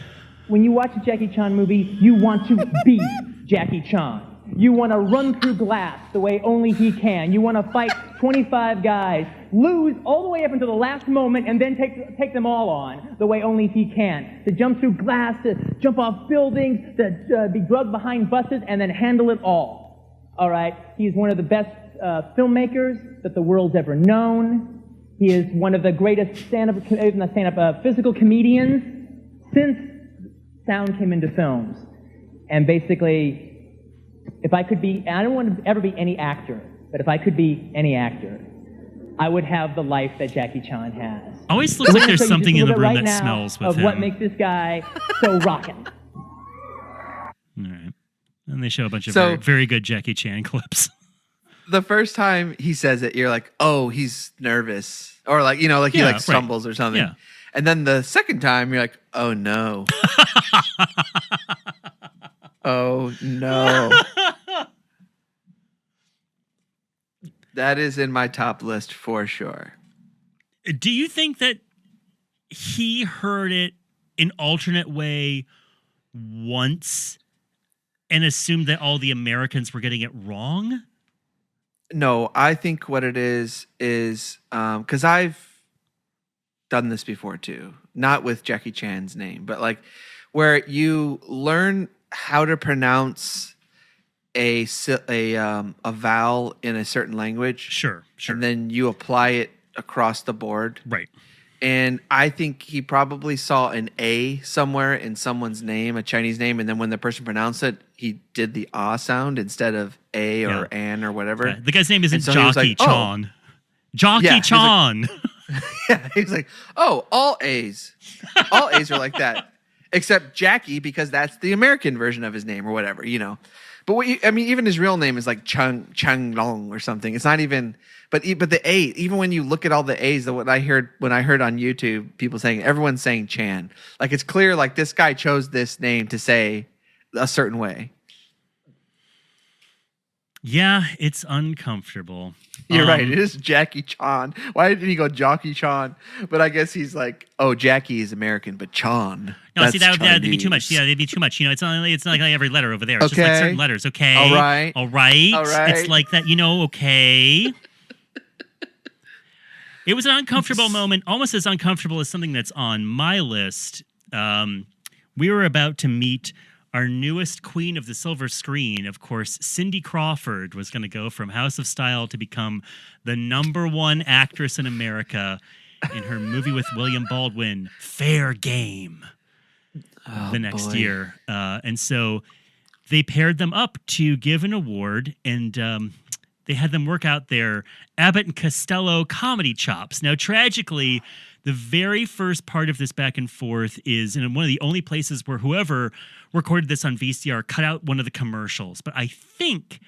When you watch a Jackie Chan movie, you want to be Jackie Chan. You want to run through glass the way only he can. You want to fight 25 guys, lose all the way up until the last moment, and then take them all on the way only he can. To jump through glass, to jump off buildings, to be drugged behind buses, and then handle it all. All right? He's one of the best filmmakers that the world's ever known. He is one of the greatest physical comedians since sound came into films. And basically, if I could be, and I don't want to ever be any actor, but if I could be any actor, I would have the life that Jackie Chan has. Always looks like there's something in the room right that smells with of him. What makes this guy so rockin'. All right. And they show a bunch of very, very good Jackie Chan clips. The first time he says it, you're like, oh, he's nervous. Or like, he like stumbles or something. Yeah. And then the second time, you're like, oh, no. Oh, no. That is in my top list for sure. Do you think that he heard it an alternate way once and assumed that all the Americans were getting it wrong? No, I think what it is because I've done this before too, not with Jackie Chan's name, but like where you learn how to pronounce a vowel in a certain language. Sure. And then you apply it across the board. Right. And I think he probably saw an A somewhere in someone's name, a Chinese name, and then when the person pronounced it, he did the ah sound instead of A or an or whatever. Yeah. The guy's name isn't so Jockey Chan. Jockey Chan. He's like, oh, all A's. All A's are like that. Except Jackie, because that's the American version of his name or whatever, But even his real name is like Chang Long or something. It's not even, but the A, even when you look at all the A's, when I heard on YouTube, people saying, everyone's saying Chan. Like it's clear, like this guy chose this name to say a certain way. Yeah, it's uncomfortable. You're right. It is Jackie Chan. Why didn't he go Jockey Chan? But I guess he's like, oh, Jackie is American, but Chan. No, that's see, that'd be too much. Yeah, that'd be too much. It's not like every letter over there. It's just like certain letters. Okay. All right. It's like that, okay. It was an uncomfortable moment, almost as uncomfortable as something that's on my list. We were about to meet our newest queen of the silver screen. Of course, Cindy Crawford was going to go from House of Style to become the #1 actress in America in her movie with William Baldwin, Fair Game, the next year. And so they paired them up to give an award, and they had them work out their Abbott and Costello comedy chops. Now, tragically, the very first part of this back and forth is in one of the only places where whoever recorded this on VCR cut out one of the commercials. But I think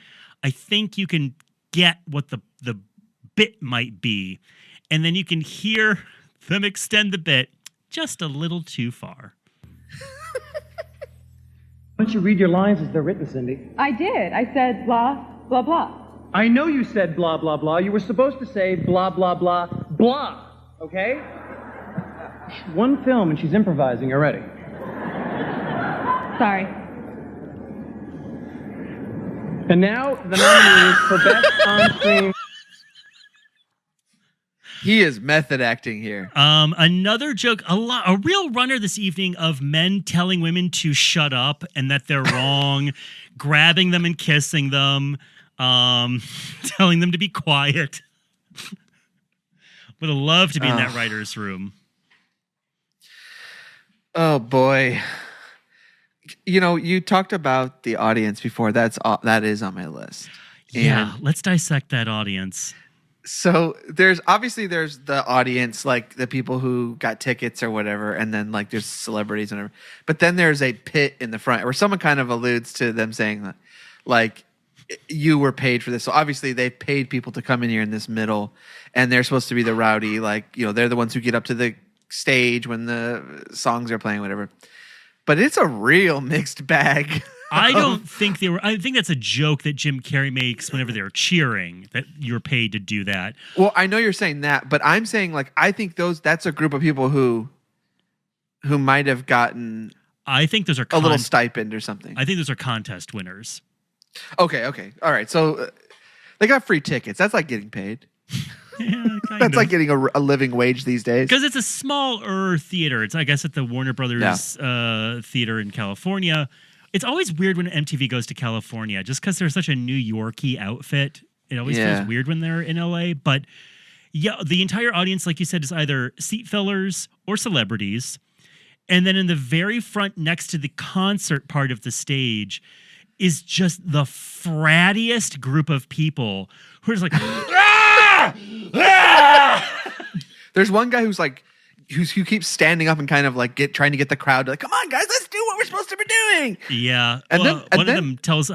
you can get what the bit might be. And then you can hear them extend the bit just a little too far. Why don't you read your lines as they're written, Cindy? I did. I said blah, blah, blah. I know you said blah, blah, blah. You were supposed to say blah, blah, blah, blah. Okay? One film and she's improvising already. Sorry. And now the nominees for Best On-Screen. He is method acting here. Another joke, a real runner this evening of men telling women to shut up and that they're wrong, grabbing them and kissing them, telling them to be quiet. Would have loved to be in that writer's room. Oh boy. You talked about the audience before. That is on my list. Yeah, let's dissect that audience. So there's the audience, like the people who got tickets or whatever, and then like there's celebrities and whatever. But then there's a pit in the front where someone kind of alludes to them saying like you were paid for this. So obviously they paid people to come in here in this middle, and they're supposed to be the rowdy, like, they're the ones who get up to the stage when the songs are playing, whatever. But it's a real mixed bag. I don't think they were. I think that's a joke that Jim Carrey makes whenever they're cheering, that you're paid to do that. Well, I know you're saying that, but I'm saying, like, I think that's a group of people who might have gotten, I think those are a little stipend or something. I think those are contest winners. Okay. All right. So they got free tickets. That's like getting paid. Yeah, That's like getting a living wage these days. Because it's a smaller theater. It's, I guess, at the Warner Brothers theater in California. It's always weird when MTV goes to California, just because they're such a New York-y outfit. It always feels weird when they're in LA. But yeah, the entire audience, like you said, is either seat fillers or celebrities. And then in the very front, next to the concert part of the stage, is just the frattiest group of people who are just like, ah! Ah! There's one guy who's like, who keeps standing up and kind of like trying to get the crowd to, like, come on, guys, let's do what we're supposed to be doing. Yeah. And one of them tells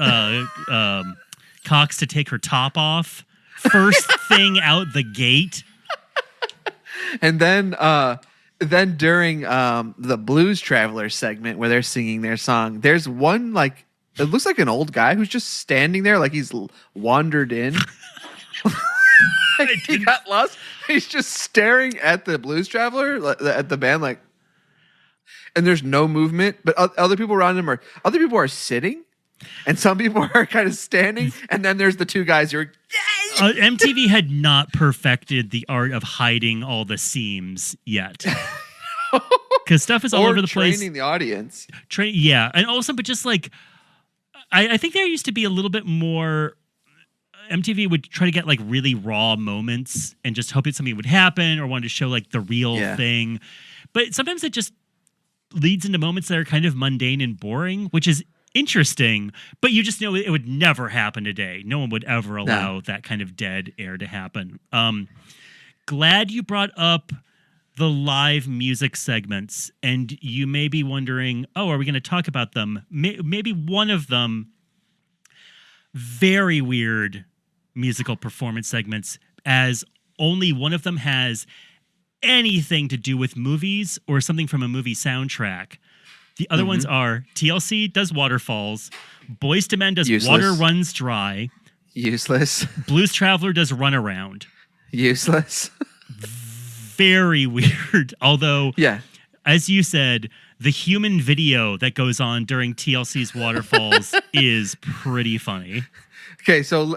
Cox to take her top off first thing out the gate. And then during the Blues Traveler segment where they're singing their song, there's one, like, it looks like an old guy who's just standing there like he's wandered in. He got lost. He's just staring at the Blues Traveler, at the band, like, and there's no movement. But other people around him are sitting, and some people are kind of standing. And then there's the two guys who are. MTV had not perfected the art of hiding all the seams yet, because stuff is all over the place. Training the audience. Yeah, and also, but just like, I think there used to be a little bit more. MTV would try to get like really raw moments and just hope that something would happen or wanted to show like the real thing. But sometimes it just leads into moments that are kind of mundane and boring, which is interesting, but you just know it would never happen today. No one would ever allow that kind of dead air to happen. Glad you brought up the live music segments, and you may be wondering, oh, are we going to talk about them? Maybe one of them, very weird musical performance segments, as only one of them has anything to do with movies or something from a movie soundtrack. The other ones are TLC does Waterfalls, Boyz II Men does Water Runs Dry, useless. Blues Traveler does Runaround, useless. Very weird. Although, as you said, the human video that goes on during TLC's Waterfalls is pretty funny. Okay, so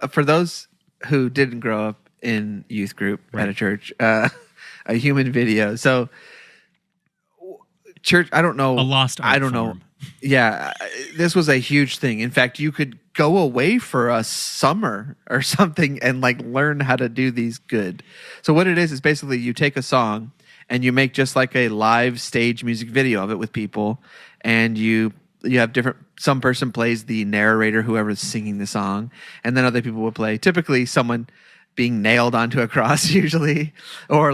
for those who didn't grow up in youth group at a church, a human video. So church, I don't know. A lost art form. Know. Yeah, this was a huge thing. In fact, you could go away for a summer or something and like learn how to do these good. So what it is basically you take a song and you make just like a live stage music video of it with people, and you have different. Some person plays the narrator, whoever's singing the song, and then other people will play. Typically, someone being nailed onto a cross, usually, or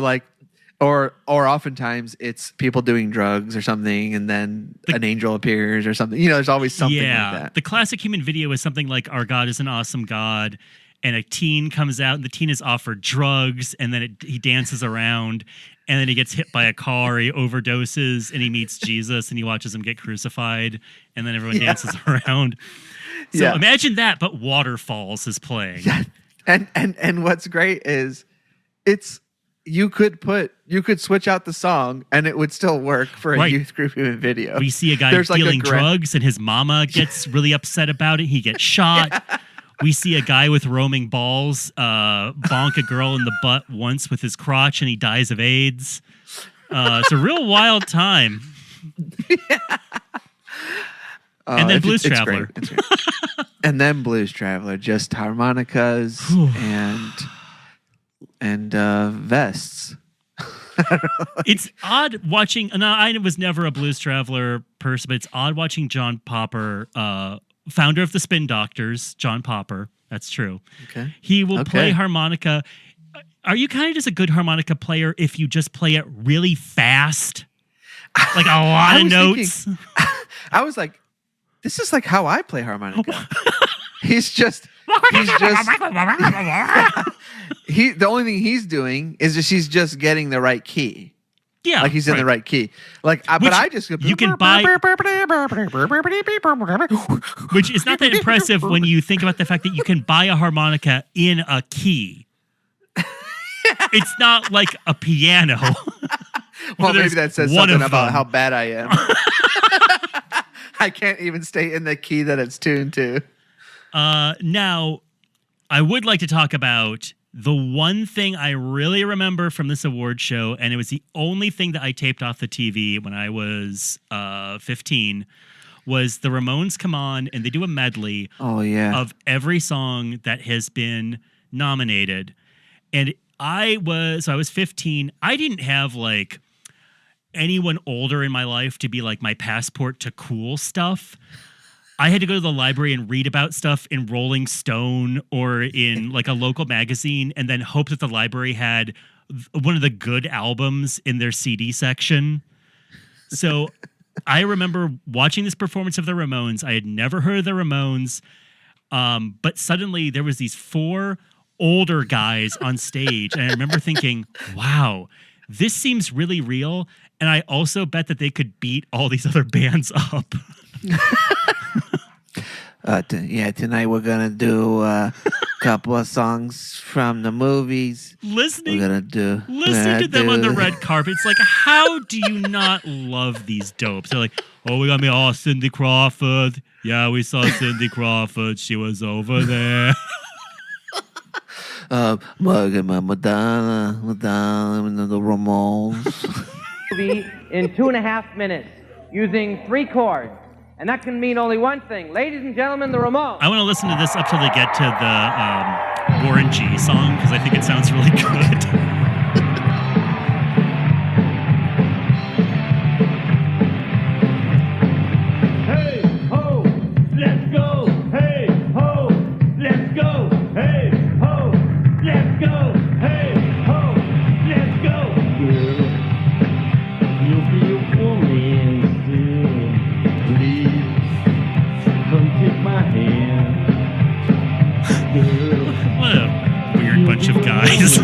oftentimes it's people doing drugs or something, and then an angel appears or something. There's always something like that. The classic human video is something like "Our God is an Awesome God," and a teen comes out, and the teen is offered drugs, and then he dances around. And then he gets hit by a car, he overdoses, and he meets Jesus, and he watches him get crucified, and then everyone dances around. So imagine that, but Waterfalls is playing. Yeah. And what's great is you could switch out the song and it would still work for a youth group video. We see a guy dealing drugs, and his mama gets really upset about it. He gets shot. We see a guy with roaming balls bonk a girl in the butt once with his crotch, and he dies of AIDS. It's a real wild time. And then Blues Traveler. It's great. And then Blues Traveler, just harmonicas and vests. It's odd watching. No, I was never a Blues Traveler person, but it's odd watching John Popper, founder of the Spin Doctors, John Popper. That's true. Okay. He will play harmonica. Are you kind of just a good harmonica player if you just play it really fast? Like a lot of notes? I was like, this is like how I play harmonica. he's just the only thing he's doing is he's just getting the right key. Yeah, like he's in the right key. Like, but I just you can buy, which is not that impressive when you think about the fact that you can buy a harmonica in a key. It's not like a piano. Well, maybe that says something about how bad I am. I can't even stay in the key that it's tuned to. Now, I would like to talk about the one thing I really remember from this award show, and it was the only thing that I taped off the TV when I was 15, was the Ramones come on and they do a medley of every song that has been nominated. And I was 15. I didn't have like anyone older in my life to be like my passport to cool stuff. I had to go to the library and read about stuff in Rolling Stone or in like a local magazine and then hope that the library had one of the good albums in their CD section. So I remember watching this performance of the Ramones. I had never heard of the Ramones, but suddenly there was these 4 older guys on stage. And I remember thinking, wow, this seems really real. And I also bet that they could beat all these other bands up. Tonight we're gonna do a couple of songs from the movies. Listening to them on the red carpet, it's like, how do you not love these dopes? They're like, oh, we got me, Cindy Crawford. Yeah, we saw Cindy Crawford. She was over there. Madonna, the Ramones. In 2.5 minutes, using 3 chords. And that can mean only one thing. Ladies and gentlemen, the Ramones. I want to listen to this up till they get to the Warren G song, because I think it sounds really good. Hey, ho, let's go. Hey, ho, let's go. Hey, ho, let's go. Hey, ho, let's go. Girl, you'll be a woman still. Please, come take my hand. Girl, what a weird bunch of guys.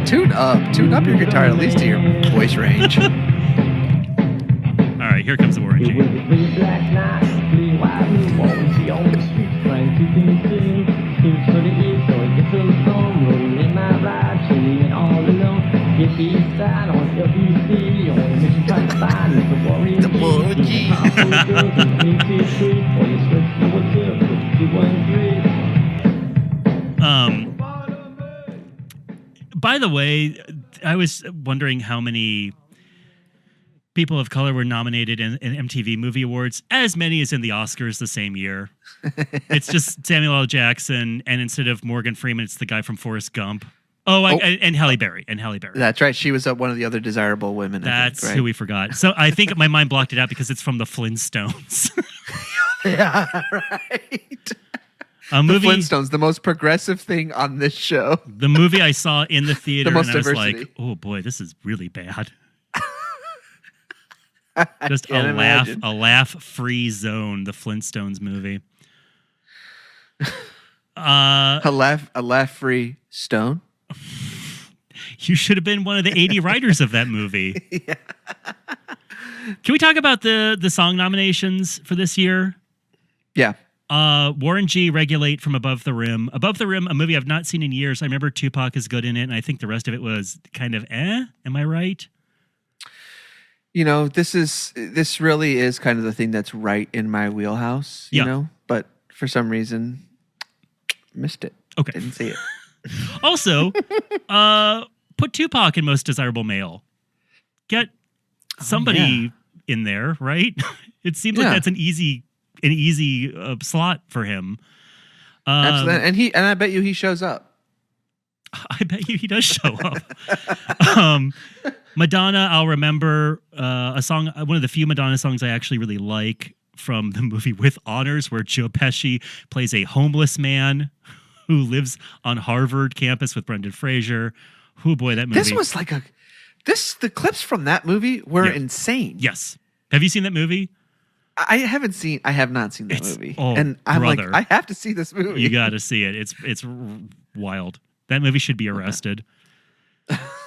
Tune up your guitar at least to your voice range. All right, here comes the Warren G. The Warren G. By the way, I was wondering how many people of color were nominated in MTV Movie Awards, as many as in the Oscars the same year. It's just Samuel L. Jackson, and instead of Morgan Freeman, it's the guy from Forrest Gump. And Halle Berry. That's right. She was one of the other desirable women. That's who we forgot. So I think my mind blocked it out because it's from the Flintstones. Yeah, right. The Flintstones, the most progressive thing on this show. The movie I saw in the theater, and I was like, oh boy, this is really bad. Just a laugh-free zone, the Flintstones movie. A laugh-free stone? You should have been one of the 80 writers of that movie. Yeah. Can we talk about the song nominations for this year? Yeah. Warren G, Regulate from Above the Rim. Above the Rim, a movie I've not seen in years. I remember Tupac is good in it, and I think the rest of it was kind of Am I right? You know, this really is kind of the thing that's right in my wheelhouse, you know? But for some reason, missed it. Okay. Didn't see it. Also, put Tupac in Most Desirable Male. Get somebody in there, right? It seems like that's an easy slot for him. Absolutely. And I bet you he shows up. I bet you he does show up. Madonna, I'll remember a song, one of the few Madonna songs I actually really like from the movie With Honors, where Joe Pesci plays a homeless man who lives on Harvard campus with Brendan Fraser. Oh boy, that movie. This was like the clips from that movie were insane. Yes. Have you seen that movie? I have not seen that movie. Oh, and I'm brother. like, I have to see this movie. You got to see it. It's wild. That movie should be arrested.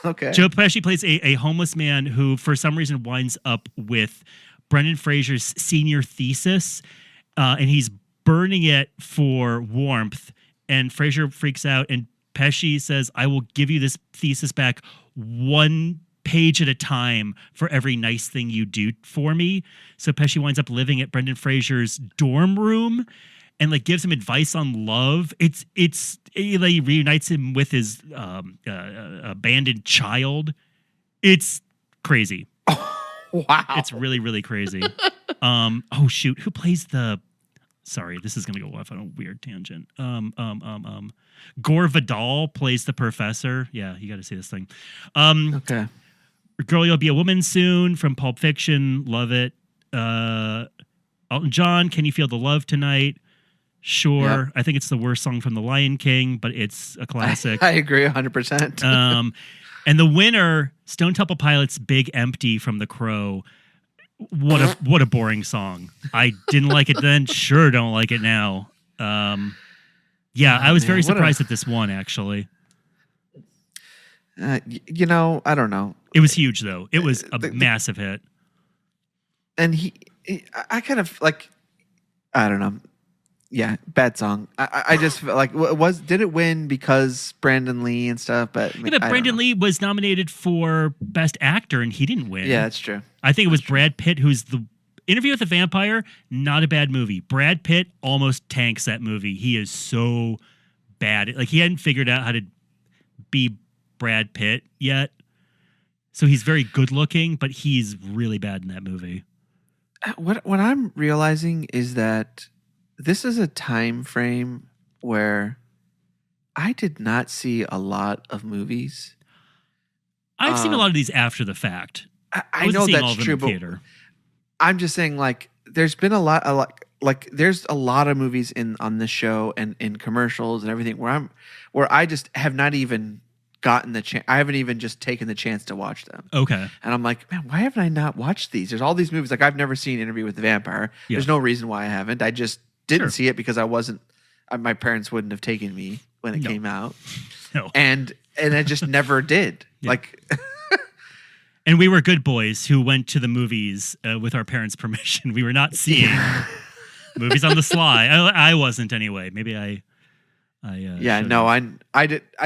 Okay. Joe Pesci plays a homeless man who, for some reason, winds up with Brendan Fraser's senior thesis, and he's burning it for warmth. And Fraser freaks out, and Pesci says, "I will give you this thesis back one page at a time for every nice thing you do for me." So Pesci winds up living at Brendan Fraser's dorm room and like gives him advice on love. It reunites him with his abandoned child. It's crazy. Wow. It's really, really crazy. Oh shoot, who plays the? Sorry, this is gonna go off on a weird tangent. Gore Vidal plays the professor. Yeah, you got to see this thing. Okay. Girl, You'll Be a Woman Soon from Pulp Fiction. Love it. Elton John, Can You Feel the Love Tonight? Sure. Yep. I think it's the worst song from The Lion King, but it's a classic. I agree 100%. And the winner, Stone Temple Pilots' Big Empty from The Crow. What a boring song. I didn't like it then. Sure don't like it now. I was very surprised at this one, actually. I don't know. It was huge, though. It was a massive hit. And I kind of like, I don't know. Yeah, bad song. I just felt like did it win because Brandon Lee and stuff? But Brandon Lee was nominated for Best Actor and he didn't win. Yeah, that's true. I think it was Brad Pitt, who's the Interview with the Vampire. Not a bad movie. Brad Pitt almost tanks that movie. He is so bad. Like he hadn't figured out how to be Brad Pitt yet. So he's very good looking, but he's really bad in that movie. What I'm realizing is that this is a time frame where I did not see a lot of movies. I've seen a lot of these after the fact. I know that's true, but I'm just saying, like, there's been a lot, there's a lot of movies on this show and in commercials and everything where I just have not even gotten the chance. I haven't even just taken the chance to watch them. Okay. And I'm like, man, why haven't I not watched these? There's all these movies. Like, I've never seen Interview with the Vampire. Yeah. There's no reason why I haven't. I just didn't see it because I wasn't. My parents wouldn't have taken me when it came out. No. And I just never did. Yeah. Like. And we were good boys who went to the movies with our parents' permission. We were not seeing movies on the sly. I wasn't anyway. Maybe I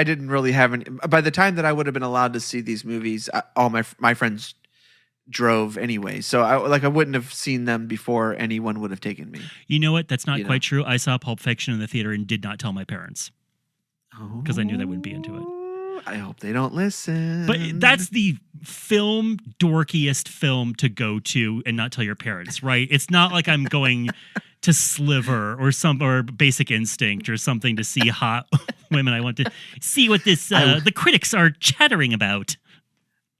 didn't really have any. By the time that I would have been allowed to see these movies, all my friends drove anyway. So I wouldn't have seen them before anyone would have taken me. You know what? That's not quite true. I saw Pulp Fiction in the theater and did not tell my parents because I knew they wouldn't be into it. I hope they don't listen. But that's the film dorkiest film to go to and not tell your parents, right? It's not like I'm going to Sliver or Basic Instinct or something to see hot women. I want to see what the critics are chattering about.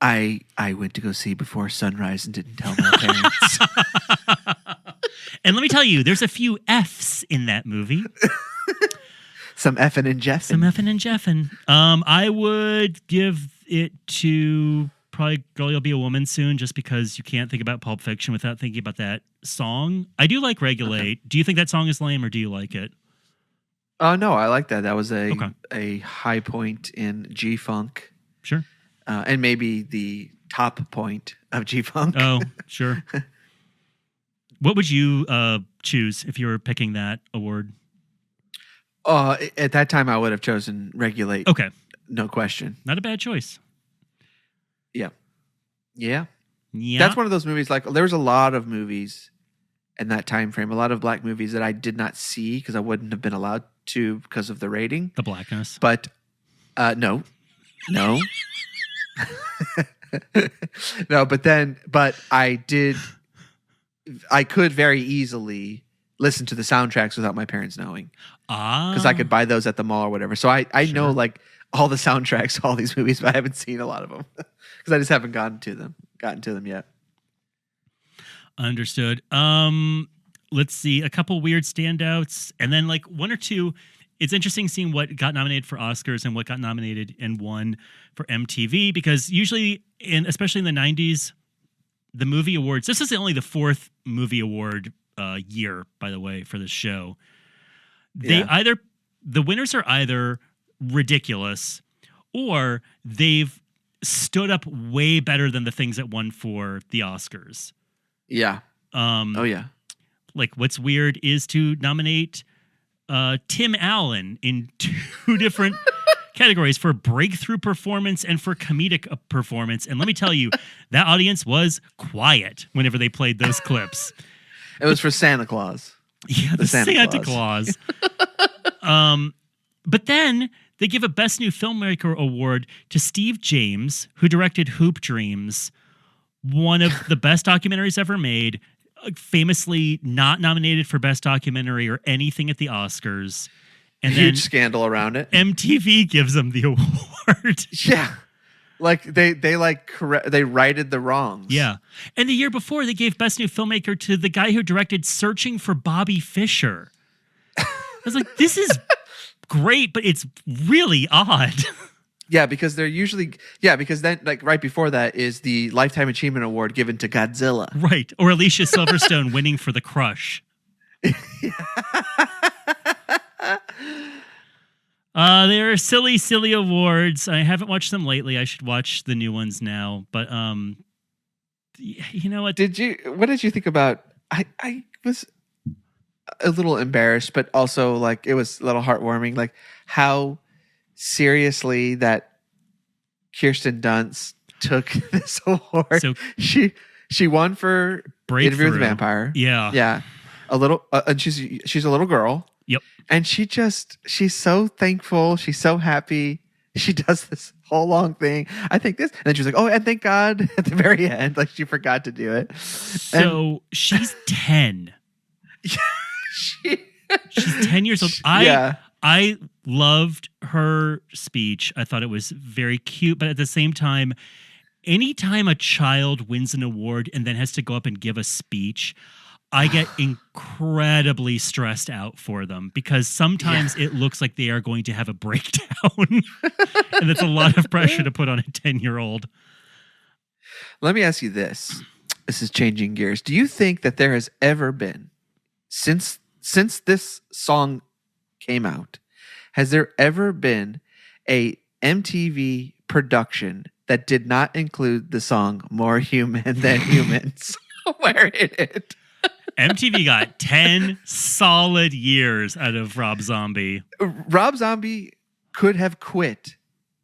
I went to go see Before Sunrise and didn't tell my parents. And let me tell you, there's a few F's in that movie. Some effing and jeffing. I would give it to probably Girl, You'll Be a Woman Soon, just because you can't think about Pulp Fiction without thinking about that song. I do like Regulate. Okay. Do you think that song is lame or do you like it? No, I like that. That was a high point in G-Funk. Sure. And maybe the top point of G-Funk. Oh, sure. What would you choose if you were picking that award? At that time, I would have chosen Regulate. Okay. No question. Not a bad choice. Yeah. That's one of those movies, like, there was a lot of movies in that time frame, a lot of black movies that I did not see because I wouldn't have been allowed to because of the rating. The blackness. But, no. No, but I could very easily listen to the soundtracks without my parents knowing. Because I could buy those at the mall or whatever. So I know, like, all the soundtracks, all these movies, but I haven't seen a lot of them because I just haven't gotten to them yet. Understood. Let's see, a couple weird standouts, and then like one or two. It's interesting seeing what got nominated for Oscars and what got nominated and won for MTV, because usually, especially in the 90s, the movie awards. This is only the 4th movie award year, by the way, for this show. The winners are either ridiculous or they've stood up way better than the things that won for the Oscars. Yeah. Oh yeah. Like, what's weird is to nominate Tim Allen in 2 different categories for breakthrough performance and for comedic performance. And let me tell you, that audience was quiet whenever they played those clips. It was for Santa Claus. Yeah, the Santa Claus. But then they give a Best New Filmmaker award to Steve James, who directed Hoop Dreams, one of the best documentaries ever made, famously not nominated for Best Documentary or anything at the Oscars. And huge then scandal around it. MTV gives them the award. Yeah. Like they righted the wrongs. Yeah. And the year before, they gave Best New Filmmaker to the guy who directed Searching for Bobby Fischer. I was like, this is great, but it's really odd. Yeah, because they're usually because then like right before that is the Lifetime Achievement Award given to Godzilla. Right. Or Alicia Silverstone winning for The Crush. There are silly awards. I haven't watched them lately. I should watch the new ones now. But you know what? What did you think about? I was a little embarrassed, but also like it was a little heartwarming, like how seriously that Kirsten Dunst took this award. So she won for Interview with the Vampire. Yeah, yeah. A little, and she's a little girl. Yep. And she's so thankful. She's so happy. She does this whole long thing. I think this, and then she was like, "Oh, and thank God!" At the very end, like she forgot to do it. So she's 10. She's 10 years old. I loved her speech. I thought it was very cute, but at the same time, anytime a child wins an award and then has to go up and give a speech, I get incredibly stressed out for them because sometimes it looks like they are going to have a breakdown. And it's a lot of pressure to put on a 10-year-old. Let me ask you this. This is changing gears. Do you think that there has ever been, since this song came out, has there ever been a MTV production that did not include the song More Human Than Humans somewhere in it? MTV got 10 solid years out of Rob Zombie. Rob Zombie could have quit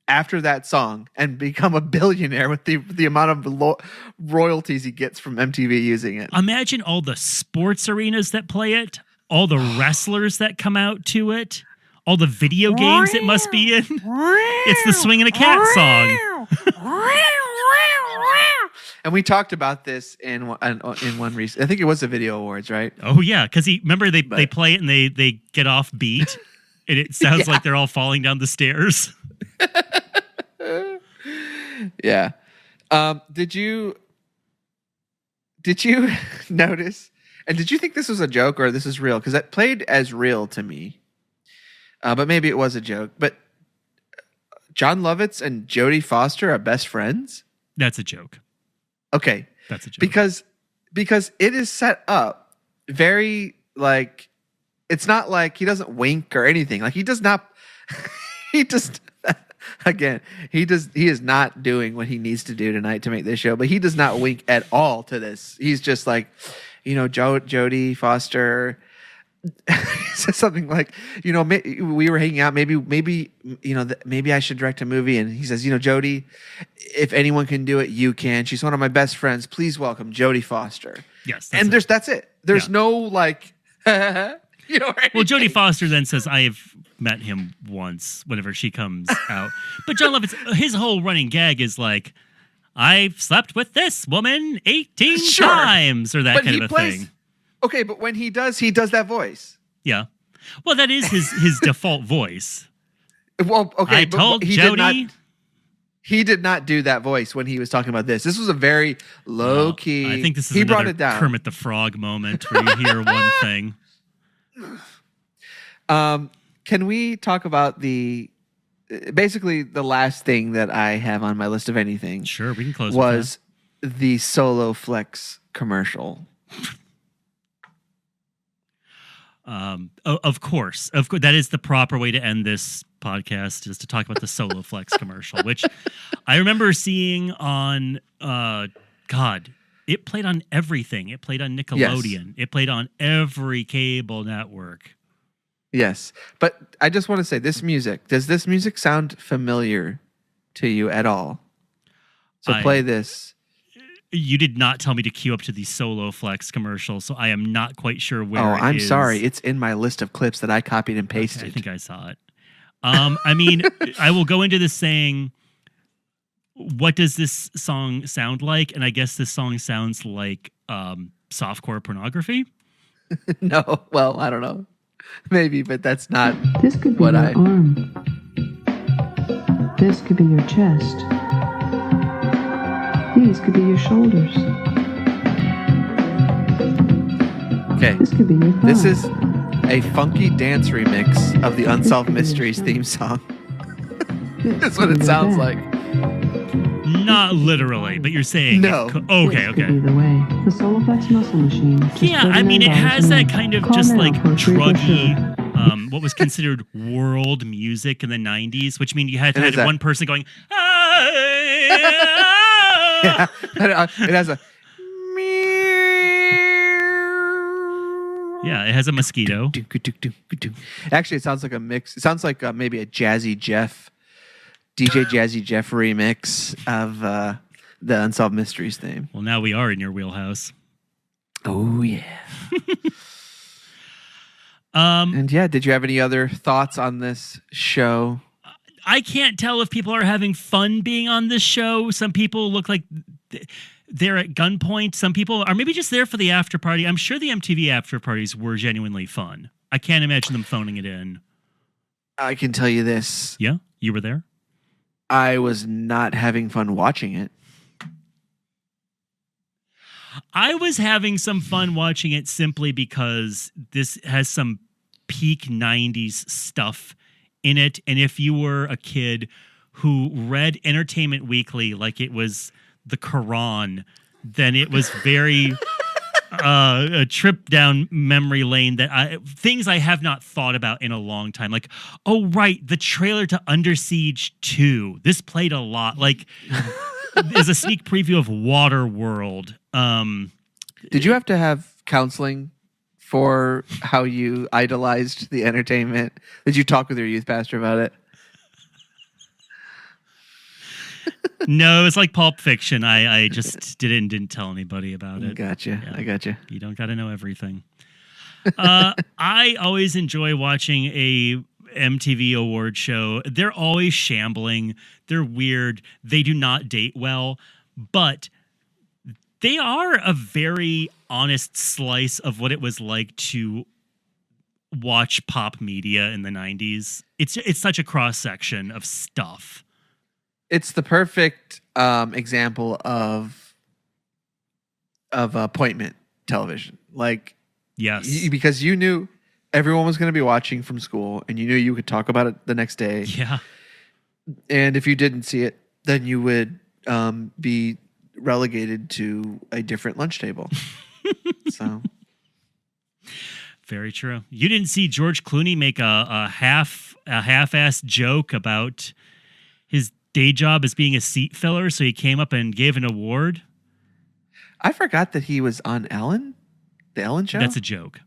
after that song and become a billionaire with the amount of royalties he gets from MTV using it. Imagine all the sports arenas that play it, all the wrestlers that come out to it, all the video games it must be in. It's the Swingin' a Cat song. And we talked about this in one recent. I think it was the Video Awards, right? Oh yeah, because remember they play it and they get off beat, and it sounds like they're all falling down the stairs. Yeah. Did you notice? And did you think this was a joke or this is real? Because it played as real to me, but maybe it was a joke. But John Lovitz and Jodie Foster are best friends. That's a joke. Okay, that's a joke because it is set up very like it's not like he doesn't wink or anything. Like he does not. He just again he is not doing what he needs to do tonight to make this show. But he does not wink at all to this. He's just like, Jodie Foster. He says something like, we were hanging out. Maybe I should direct a movie. And he says, Jodie, if anyone can do it, you can. She's one of my best friends. Please welcome Jodie Foster. Yes, and that's it. There's no like, Well, Jodie Foster then says, I have met him once. Whenever she comes out, but John Lovitz, his whole running gag is like, I've slept with this woman 18 times, or that kind of a thing. Okay, but when he does that voice. Yeah. Well, that is his default voice. Well, okay. I told Jodie. He did not do that voice when he was talking about this. This was a very low key. I think this is another Kermit the Frog moment where you hear one thing. Can we talk about basically the last thing that I have on my list of anything? Sure, we can close. the Soloflex commercial. Of course, that is the proper way to end this podcast, is to talk about the Soloflex commercial, which I remember seeing on, it played on everything. It played on Nickelodeon. Yes. It played on every cable network. Yes. But I just want to say, does this music sound familiar to you at all? So play this. You did not tell me to queue up to the Soloflex commercial, so I am not quite sure where it is. I'm sorry. It's in my list of clips that I copied and pasted. Okay, I think I saw it. I mean, I will go into this saying, what does this song sound like? And I guess this song sounds like softcore pornography. No, well, I don't know. Maybe, but that's not this could be what your arm. This could be your chest. These could be your shoulders. Okay. This could be your thigh. This is a funky dance remix of the Unsolved Mysteries theme song. That's what it sounds like. Not literally, but you're saying no. Okay. Either way, the Soloflex muscle machine. Yeah, I mean, it has that kind of just like truggy, what was considered world music in the 90s, which means you had to have one person going, yeah, it has a. Yeah, it has a mosquito. Actually, it sounds like a mix. It sounds like maybe a Jazzy Jeff, DJ Jazzy Jeff remix of the Unsolved Mysteries theme. Well, now we are in your wheelhouse. Oh, yeah. And yeah, did you have any other thoughts on this show? I can't tell if people are having fun being on this show. Some people look like they're at gunpoint. Some people are maybe just there for the after party. I'm sure the MTV after parties were genuinely fun. I can't imagine them phoning it in. I can tell you this. Yeah? You were there? I was not having fun watching it. I was having some fun watching it simply because this has some peak 90s stuff in it. And if you were a kid who read Entertainment Weekly like it was the Quran, then it was very a trip down memory lane that things I have not thought about in a long time. Like, oh, right, the trailer to Under Siege 2. This played a lot. Like, as a sneak preview of Waterworld. Did you have to have counseling for how you idolized the entertainment? Did you talk with your youth pastor about it? No, it's like Pulp Fiction. I just didn't tell anybody about it. Gotcha. Yeah. I gotcha. You don't got to know everything. I always enjoy watching a MTV award show. They're always shambling. They're weird. They do not date well, but they are a very honest slice of what it was like to watch pop media in the 90s. It's such a cross section of stuff. It's the perfect example of appointment television. Like, yes, because you knew everyone was going to be watching from school, and you knew you could talk about it the next day. Yeah, and if you didn't see it, then you would be relegated to a different lunch table. So, very true. You didn't see George Clooney make a half-assed joke about his day job as being a seat filler, so he came up and gave an award. I forgot that he was on Ellen, the Ellen show. That's a joke.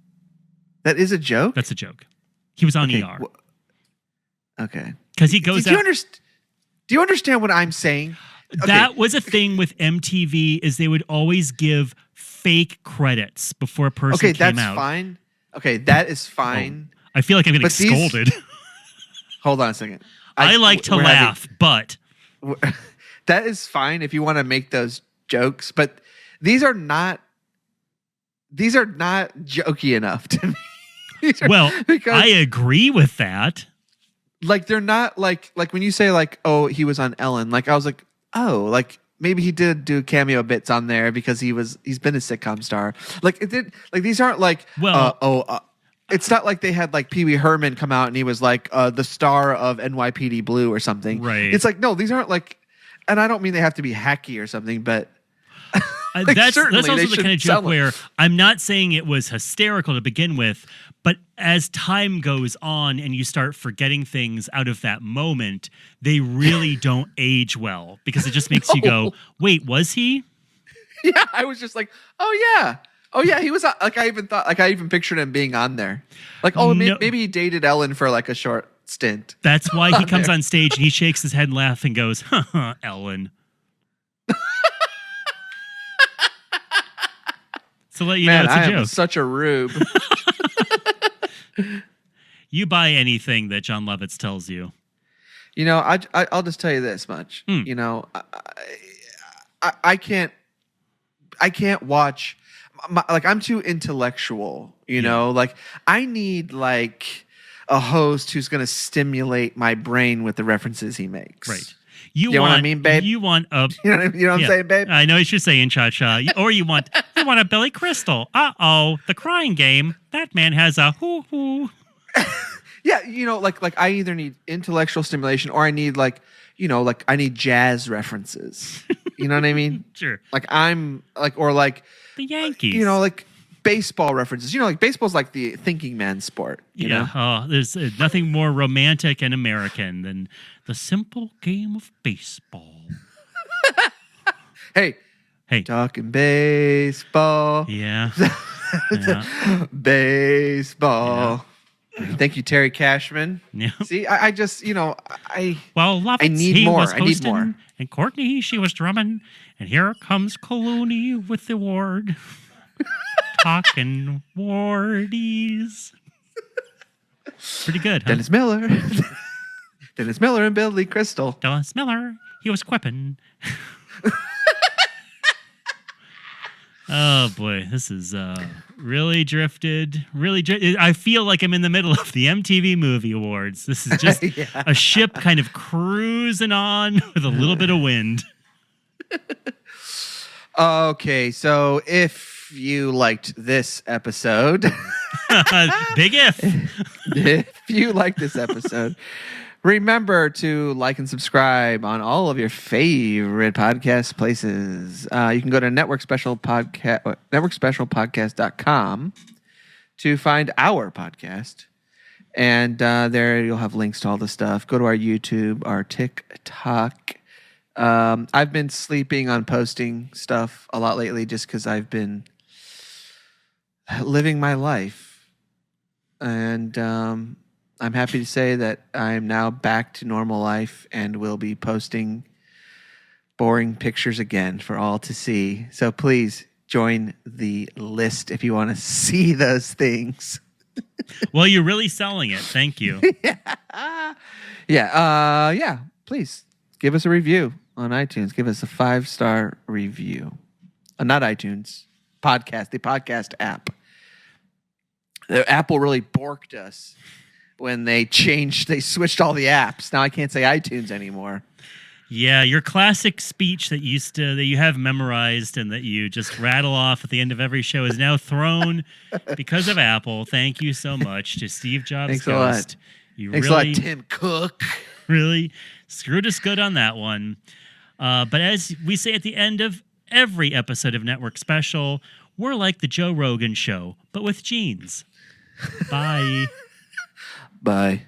That is a joke? That's a joke. He was on ER. Okay. Because he goes out. Do you understand what I'm saying? Okay. That was a thing with MTV, is they would always give fake credits before a person came out. Okay, that's fine. Okay, that is fine. Oh, I feel like I'm getting scolded. Hold on a second. I like to laugh, but that is fine if you want to make those jokes, but these are not jokey enough to me. I agree with that. Like, they're not like when you say like, oh, he was on Ellen, like I was like, oh, like maybe he did do cameo bits on there because he's been a sitcom star. Like it did, like these aren't like it's not like they had like Pee Wee Herman come out and he was like the star of NYPD Blue or something. Right. It's like, no, these aren't like, and I don't mean they have to be hacky or something, but That's certainly, also they the kind of shouldn't joke sell it. where I'm not saying it was hysterical to begin with, but as time goes on and you start forgetting things out of that moment, they really don't age well because it just makes you go, wait, was he? Yeah, I was just like, oh yeah, he was like, I even pictured him being on there. Like, maybe he dated Ellen for like a short stint. That's why he comes on stage and he shakes his head and laughs and goes, haha, Ellen. So let you know it's a I am joke. such a rube. You buy anything that Jon Lovitz tells you. You know, I'll just tell you this much. You know, I can't watch. Like, I'm too intellectual. You know, like I need like a host who's going to stimulate my brain with the references he makes. Right. You know what I mean, babe? You want a... You know what I'm saying, babe? I know what you're saying, Cha-Cha. Or you want a Billy Crystal. Uh-oh, the crying game. That man has a hoo-hoo. Yeah, you know, like I either need intellectual stimulation or I need like I need jazz references. You know what I mean? Sure. Like I'm like, or like the Yankees. You know, like baseball references. You know, like baseball's like the thinking man's sport. You know? Oh, there's nothing more romantic and American than the simple game of baseball. Hey. Talking baseball. Yeah. Baseball. Yeah. Thank you, Terry Cashman. Yeah. See, I just, Lovitz, I need he more. was I need more. And Courtney, she was drumming. And here comes Clooney with the award. Talking wardies. Pretty good, huh? Dennis Miller. Dennis Miller and Billy Crystal. Dennis Miller, he was quipping. Oh boy, this is really drifted. I feel like I'm in the middle of the MTV Movie Awards. This is just a ship kind of cruising on with a little bit of wind. Okay, so if you liked this episode, big if. If you liked this episode, remember to like and subscribe on all of your favorite podcast places. You can go to networkspecialpodcast.com to find our podcast. And there you'll have links to all the stuff. Go to our YouTube, our TikTok. I've been sleeping on posting stuff a lot lately just because I've been living my life. And I'm happy to say that I'm now back to normal life and will be posting boring pictures again for all to see. So please join the list if you want to see those things. Well, you're really selling it. Thank you. Yeah. Please give us a review on iTunes. Give us a 5-star review. Not iTunes. Podcast. The podcast app. The Apple really borked us when they switched all the apps. Now I can't say iTunes anymore. Yeah, your classic speech that you have memorized and that you just rattle off at the end of every show is now thrown because of Apple. Thank you so much to Steve Jobs. Thanks a lot. Thanks a lot, Tim Cook. Really screwed us good on that one. But as we say at the end of every episode of Network Special, we're like the Joe Rogan Show, but with jeans. Bye. Bye.